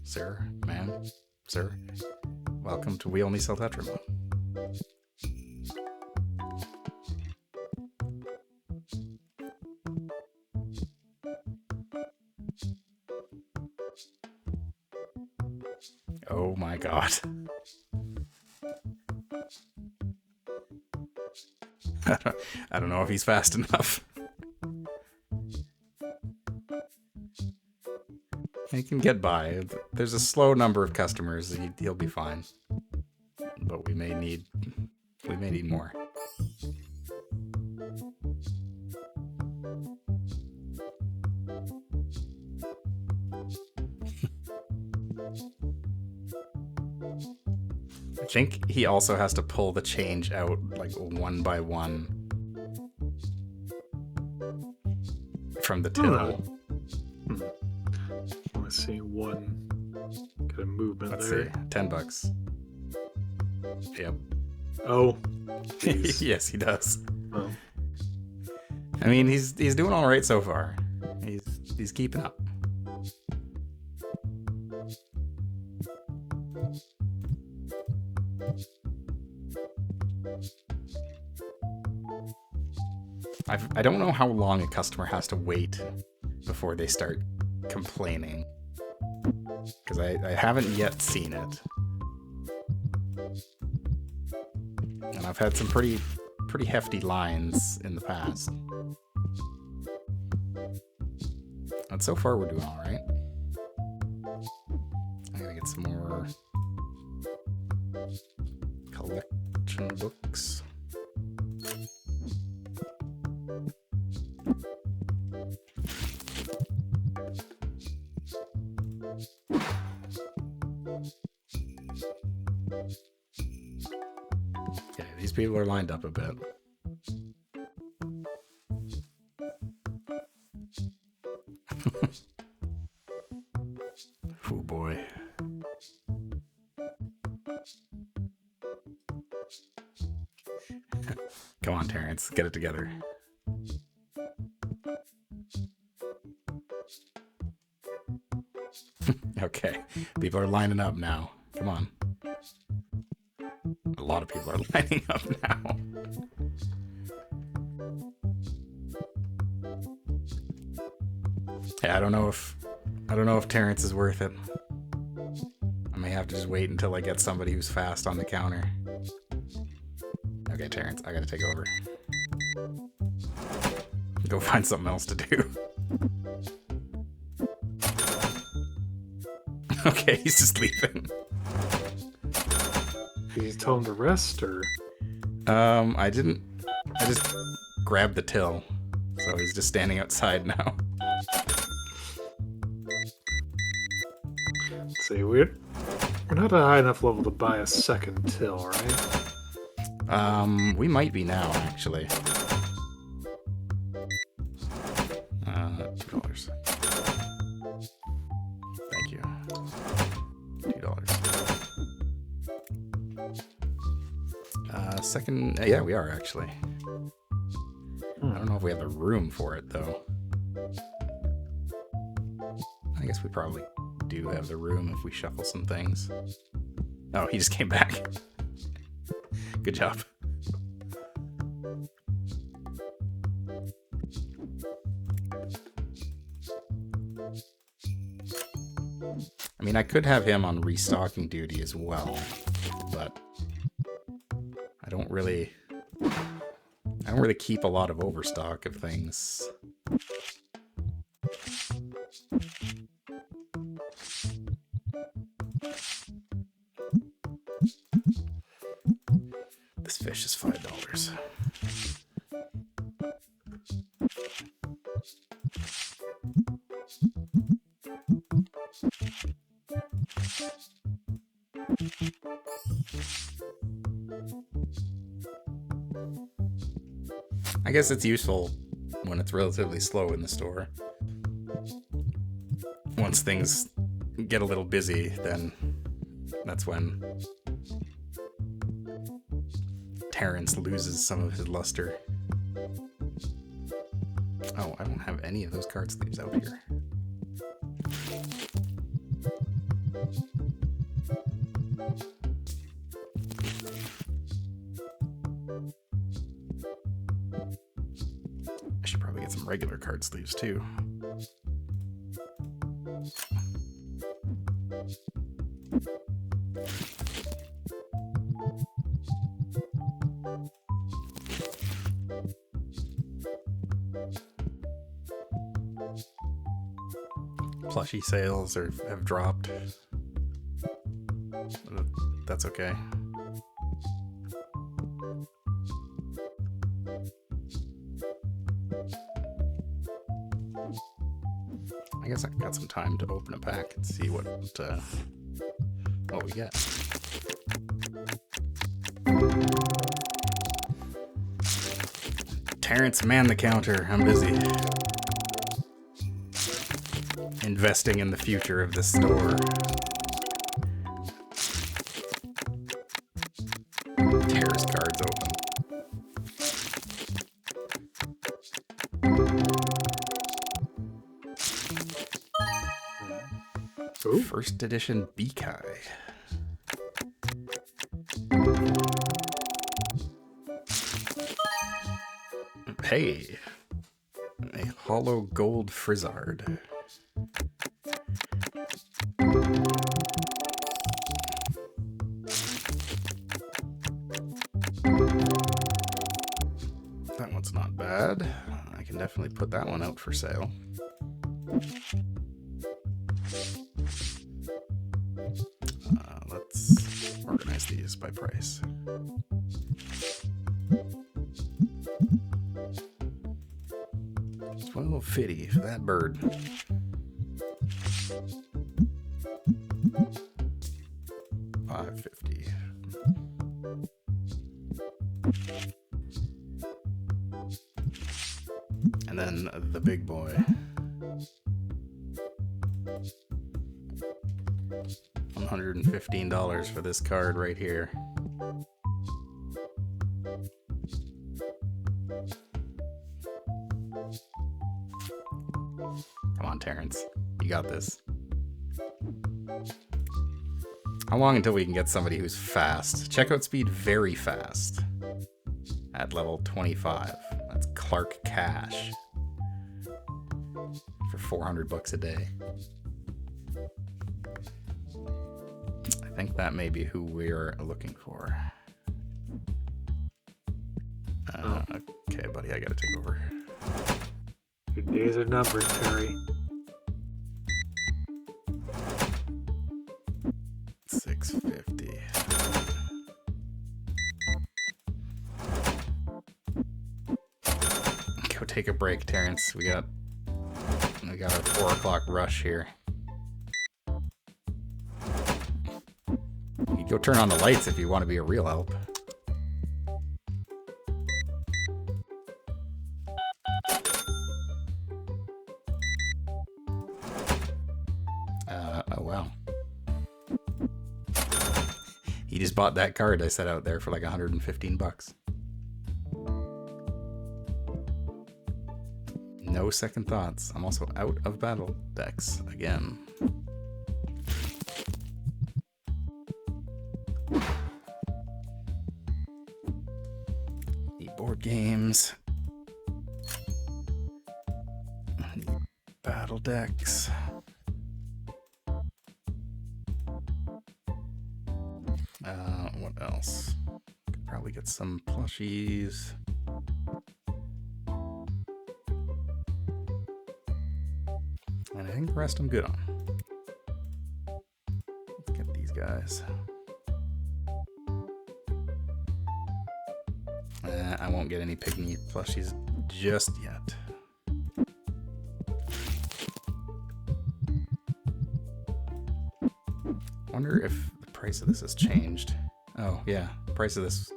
Sir, ma'am, sir. Welcome to We Only Sell Tetramon. Oh my god. I don't know if he's fast enough. He can get by. There's a slow number of customers. He'll be fine. But we may need more. I think he also has to pull the change out like one by one from the till. I see one kind of movement. Let's there. see, $10. Yep. Oh, yes, he does. oh. I mean, he's doing all right so far. He's keeping up. I don't know how long a customer has to wait before they start complaining, because I haven't yet seen it, and I've had some pretty hefty lines in the past, and so far we're doing all right. I gotta get some more collection books. Okay, these people are lined up a bit. Oh boy. Come on, Terrence, get it together. Okay, people are lining up now. Come on. A lot of people are lining up now. Yeah, I don't know if Terrence is worth it. I may have to just wait until I get somebody who's fast on the counter. Okay, Terrence, I gotta take over. Go find something else to do. Okay, he's just leaving. Did you tell him to rest, or? I didn't. I just grabbed the till. So he's just standing outside now. Let's see, we're not at a high enough level to buy a second till, right? We might be now, actually. $2. Thank you. $2. Second, yeah, we are actually. I don't know if we have the room for it, though. I guess we probably do have the room if we shuffle some things. Oh, he just came back. Good job. I mean, I could have him on restocking duty as well, but I don't really keep a lot of overstock of things. This fish is $5. I guess it's useful when it's relatively slow in the store. Once things get a little busy, then that's when Terrence loses some of his luster. Oh, I don't have any of those card sleeves out here. I should probably get some regular card sleeves too. Plushie sales have dropped. That's okay. I guess I got some time to open a pack and see what we get. Terrence, man the counter. I'm busy. Investing in the future of this store. Tears cards open. Ooh. First edition Bekai. Hey, a hollow gold Frizzard. That one's not bad. I can definitely put that one out for sale. Let's organize these by price. $12.50 for that bird. $5.50. And then the big boy. $115 for this card right here. Come on, Terrence. You got this. How long until we can get somebody who's fast? Checkout speed very fast. At level 25. That's Clark Cash. For $400 a day. I think that may be who we're looking for. Okay, buddy, I gotta take over. Your days are numbered, Terry. 650. Go take a break, Terrence. We got our 4 o'clock rush here. You go turn on the lights if you want to be a real help. Oh wow. He just bought that card I set out there for like 115 bucks. No second thoughts. I'm also out of battle decks again. Need board games. Need battle decks. What else? Could probably get some plushies. And I think the rest I'm good on. Let's get these guys. I won't get any pygmy plushies just yet. Wonder if the price of this has changed. Oh yeah, price of this.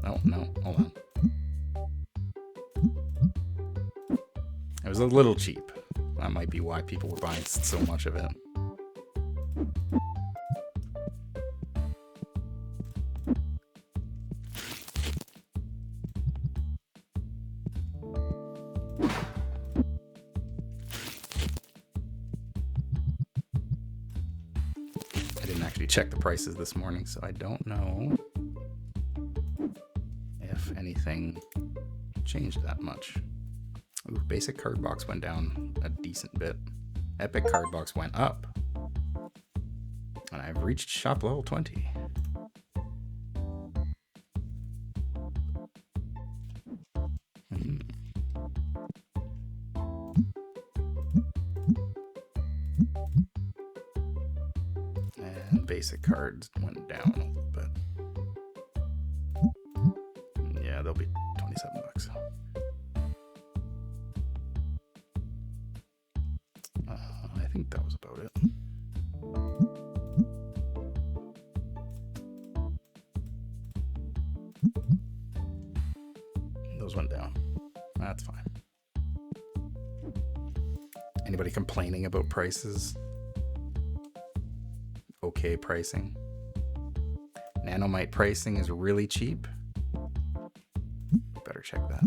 Oh no, hold on. It was a little cheap. That might be why people were buying so much of it. I didn't actually check the prices this morning, so I don't know if anything changed that much. Ooh, basic card box went down a decent bit. Epic card box went up. And I've reached shop level 20. And basic cards went down a little bit. Yeah, they'll be 27 bucks. I think that was about it. Those went down. That's fine. Anybody complaining about prices? Okay pricing. Nanomite pricing is really cheap. Better check that.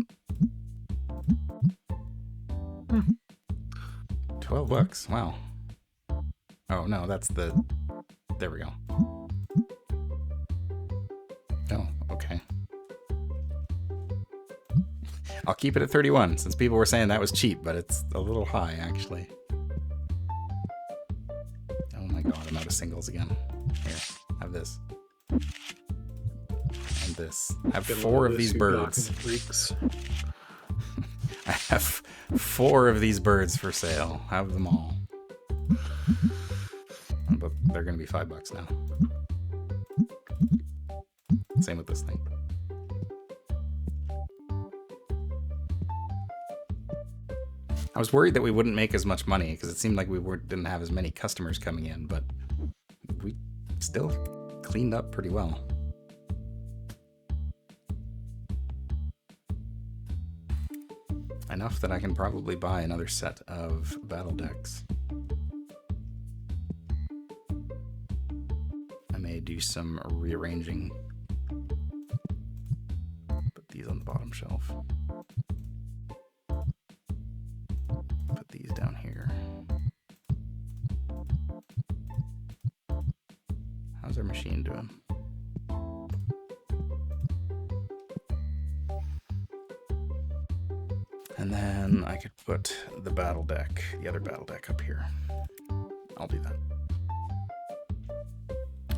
12 bucks. Wow. Oh no, that's the. There we go. Oh, okay. I'll keep it at 31 since people were saying that was cheap, but it's a little high actually. Oh my god, I'm out of singles again. Here, have this. And this. I have 4 of these birds. I have 4 of these birds for sale. Have them all. But they're going to be $5 now. Same with this thing. I was worried that we wouldn't make as much money because it seemed like we didn't have as many customers coming in, but we still cleaned up pretty well. Enough that I can probably buy another set of battle decks. I may do some rearranging. Put these on the bottom shelf. Put these down here. How's our machine doing? And then I could put the battle deck, the other battle deck up here. I'll do that.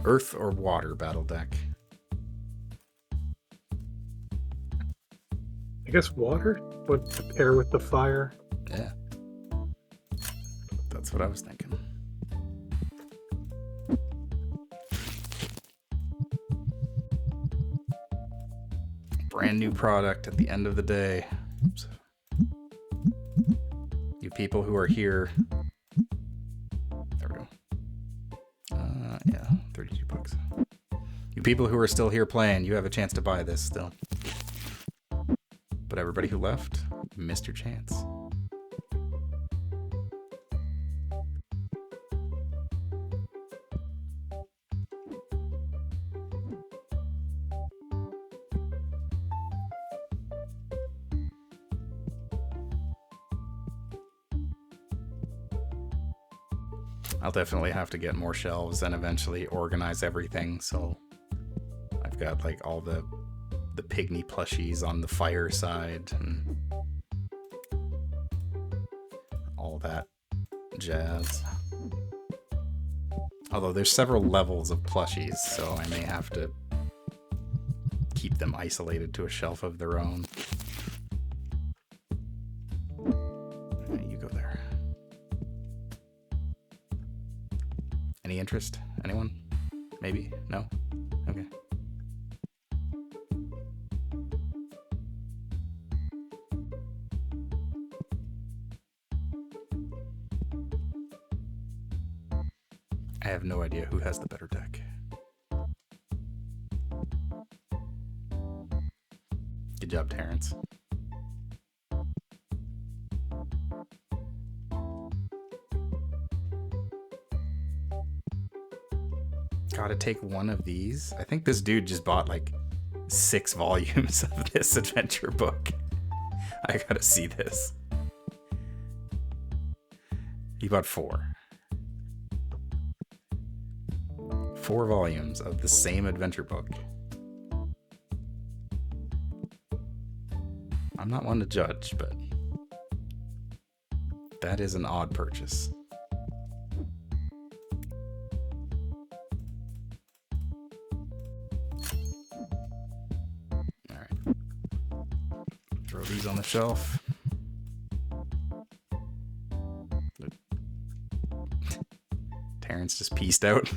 Earth or water battle deck? I guess water would pair with the fire. Yeah. That's what I was thinking. Brand new product at the end of the day. Oops. You people who are here. There we go. Yeah, 32 bucks. You people who are still here playing, you have a chance to buy this still. But everybody who left, missed your chance. I'll definitely have to get more shelves and eventually organize everything. So I've got like all the pygmy plushies on the fire side and all that jazz. Although there's several levels of plushies, so I may have to keep them isolated to a shelf of their own. You go there. Any interest? Anyone? Maybe? No? Okay. I have no idea who has the better deck. Good job, Terrence. Gotta take one of these. I think this dude just bought like 6 volumes of this adventure book. I gotta see this. He bought 4. 4 volumes of the same adventure book. I'm not one to judge, but that is an odd purchase. All right. Throw these on the shelf. Terrence just pieced out.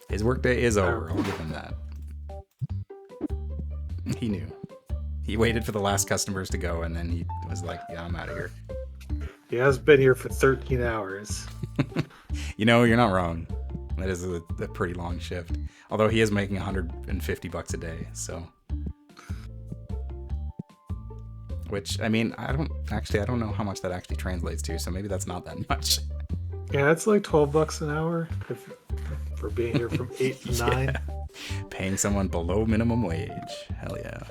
His workday is over, I'll give him that. He knew. He waited for the last customers to go, and then he was like, yeah, I'm out of here. He has been here for 13 hours. You know, you're not wrong. That is a pretty long shift. Although he is making 150 bucks a day, so. Which, I mean, I don't know how much that actually translates to, so maybe that's not that much. Yeah, it's like 12 bucks an hour for being here from 8 to 9. Yeah. Paying someone below minimum wage. Hell yeah.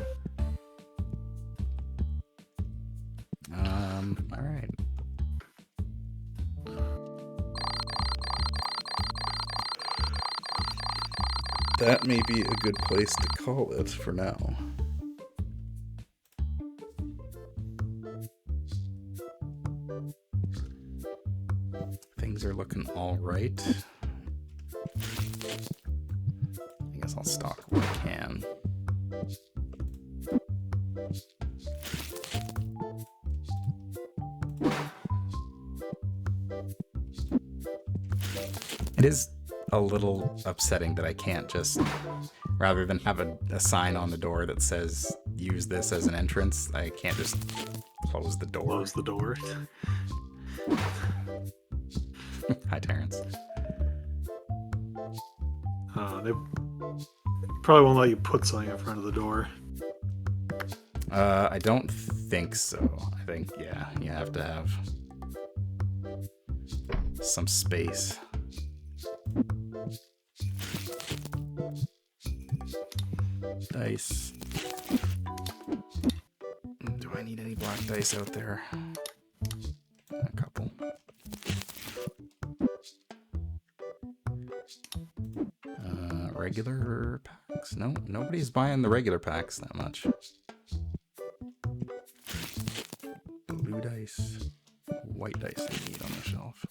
All right. That may be a good place to call it for now. Things are looking all right. I guess I'll stock what I can. It is a little upsetting that I can't just, rather than have a sign on the door that says use this as an entrance, I can't just close the door. Close the door. Hi, Terrence. They probably won't let you put something in front of the door. I don't think so. I think, yeah, you have to have some space. Dice. Do I need any black dice out there? A couple. Regular packs? No, nobody's buying the regular packs that much. Blue dice. White dice I need on the shelf.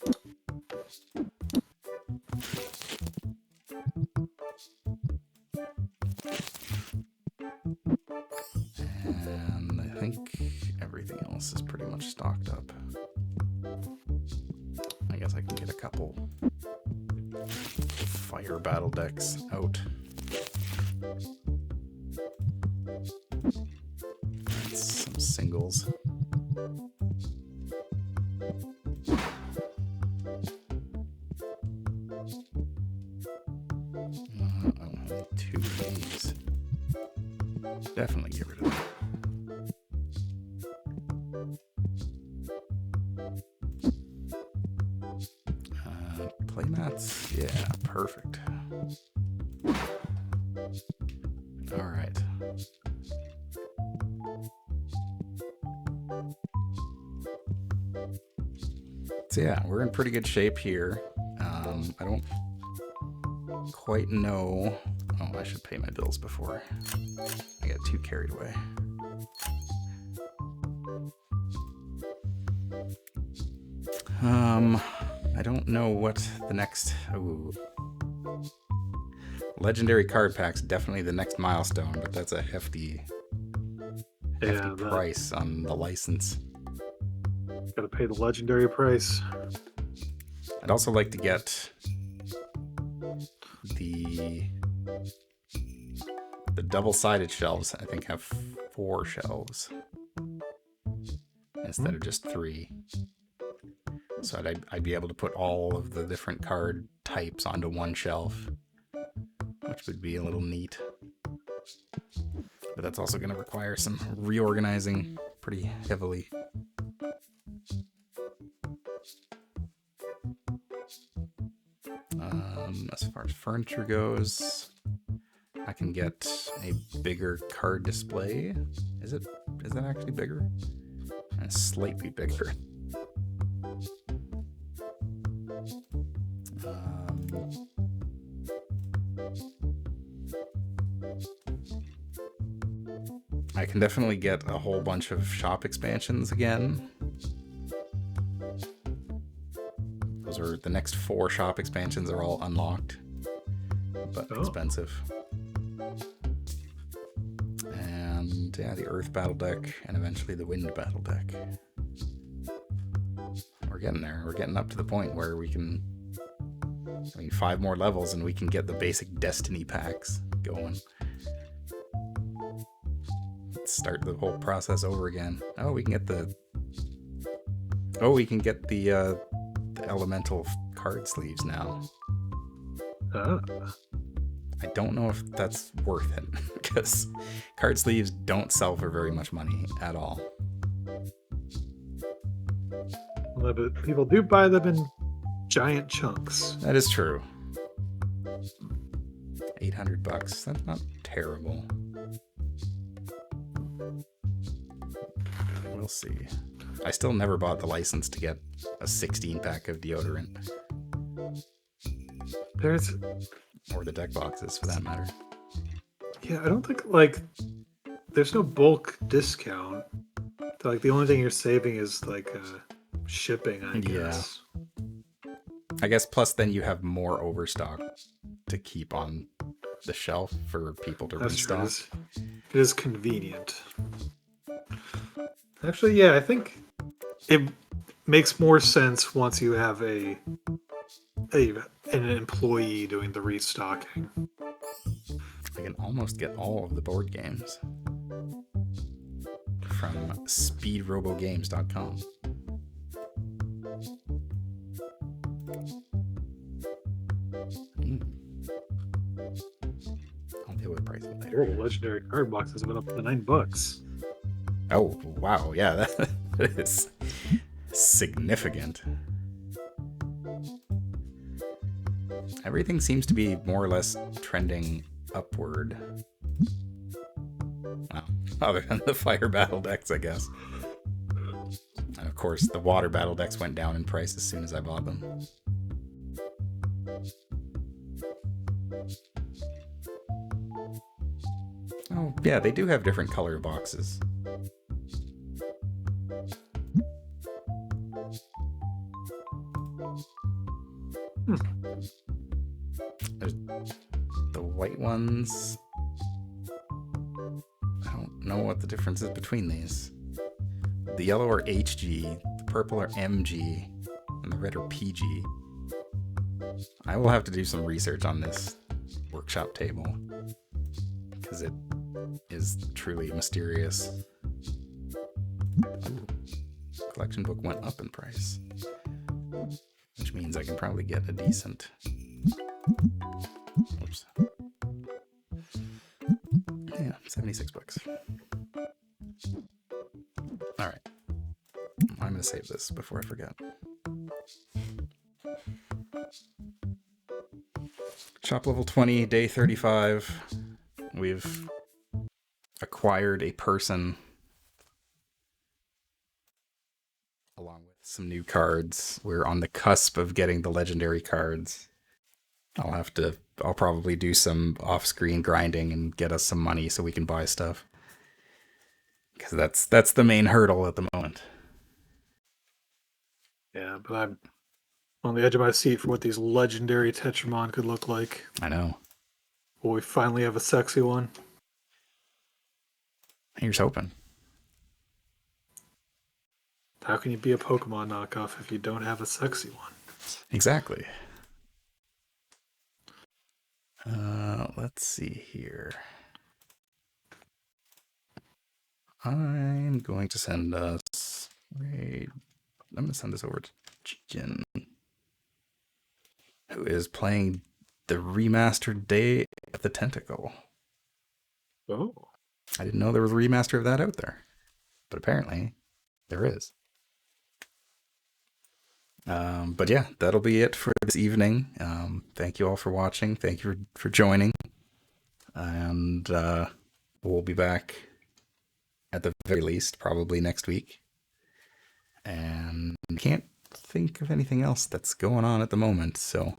I can get a couple fire battle decks out. Some singles. Two of these. Definitely get rid of them. Playmats? Yeah, perfect. Alright. So yeah, we're in pretty good shape here. I don't quite know. Oh, I should pay my bills before I get too carried away. I don't know what the next... Ooh. Legendary card pack's definitely the next milestone, but that's a hefty price on the license. Gotta pay the legendary price. I'd also like to get the double-sided shelves. I think have 4 shelves instead of just 3. So I'd be able to put all of the different card types onto one shelf, which would be a little neat. But that's also going to require some reorganizing pretty heavily. As far as furniture goes, I can get a bigger card display. Is it actually bigger? Slightly bigger. I can definitely get a whole bunch of shop expansions again. Those are the next 4 shop expansions are all unlocked, but expensive. And yeah, the Earth Battle deck and eventually the Wind Battle deck. We're getting there. We're getting up to the point where we can... 5 more levels and we can get the basic Destiny packs going. Let's start the whole process over again. Oh, we can get the... Oh, we can get the elemental card sleeves now. I don't know if that's worth it, because card sleeves don't sell for very much money at all. Well, but people do buy them in giant chunks. That is true. $800. That's not terrible. We'll see. I still never bought the license to get a 16-pack of deodorant. Or the deck boxes, for that matter. Yeah, I don't think, there's no bulk discount. The only thing you're saving is, shipping, I guess. I guess plus then you have more overstock to keep on the shelf for people to restock. It is convenient. Actually, yeah, I think it makes more sense once you have an employee doing the restocking. I can almost get all of the board games from speedrobogames.com. I'll deal with pricing later. Oh, legendary card boxes went up to $9. Oh, wow. Yeah, that is significant. Everything seems to be more or less trending upward. Well, other than the fire battle decks, I guess. And of course, the water battle decks went down in price as soon as I bought them. Oh, yeah, they do have different color boxes. There's the white ones. I don't know what the difference is between these. The yellow are HG, the purple are MG, and And the red are PG. I will have to do some research on this workshop table, because it is truly mysterious. Ooh, collection book went up in price, which means I can probably get a decent... Oops. Yeah, 76 bucks. Alright. I'm going to save this before I forget. Shop level 20, day 35. We've acquired a person along with some new cards. We're on the cusp of getting the legendary cards. I'll probably do some off-screen grinding and get us some money so we can buy stuff. Because that's the main hurdle at the moment. Yeah, but I'm on the edge of my seat for what these legendary Tetramon could look like. I know. Will we finally have a sexy one? Here's hoping. How can you be a Pokemon knockoff if you don't have a sexy one? Exactly. Let's see here. I'm going to send us... I'm going to send this over to Jin, who is playing the remastered Day of the Tentacle. Oh. I didn't know there was a remaster of that out there, but apparently there is. But yeah, that'll be it for this evening. Thank you all for watching. Thank you for joining. And we'll be back at the very least probably next week. And I can't think of anything else that's going on at the moment, so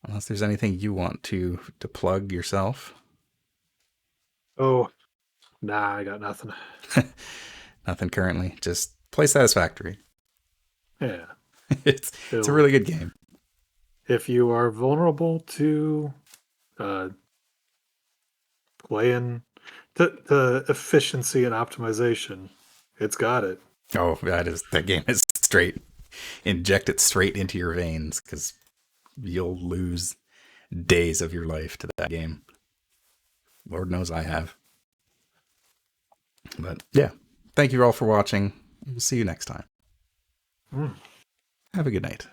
unless there's anything you want to plug yourself. Oh, nah, I got nothing. Nothing currently. Just play Satisfactory. Yeah. It's a really good game. If you are vulnerable to playing the efficiency and optimization, it's got it. Oh, that game is straight. Inject it straight into your veins, because you'll lose days of your life to that game. Lord knows I have. But yeah, thank you all for watching. We'll see you next time. Have a good night.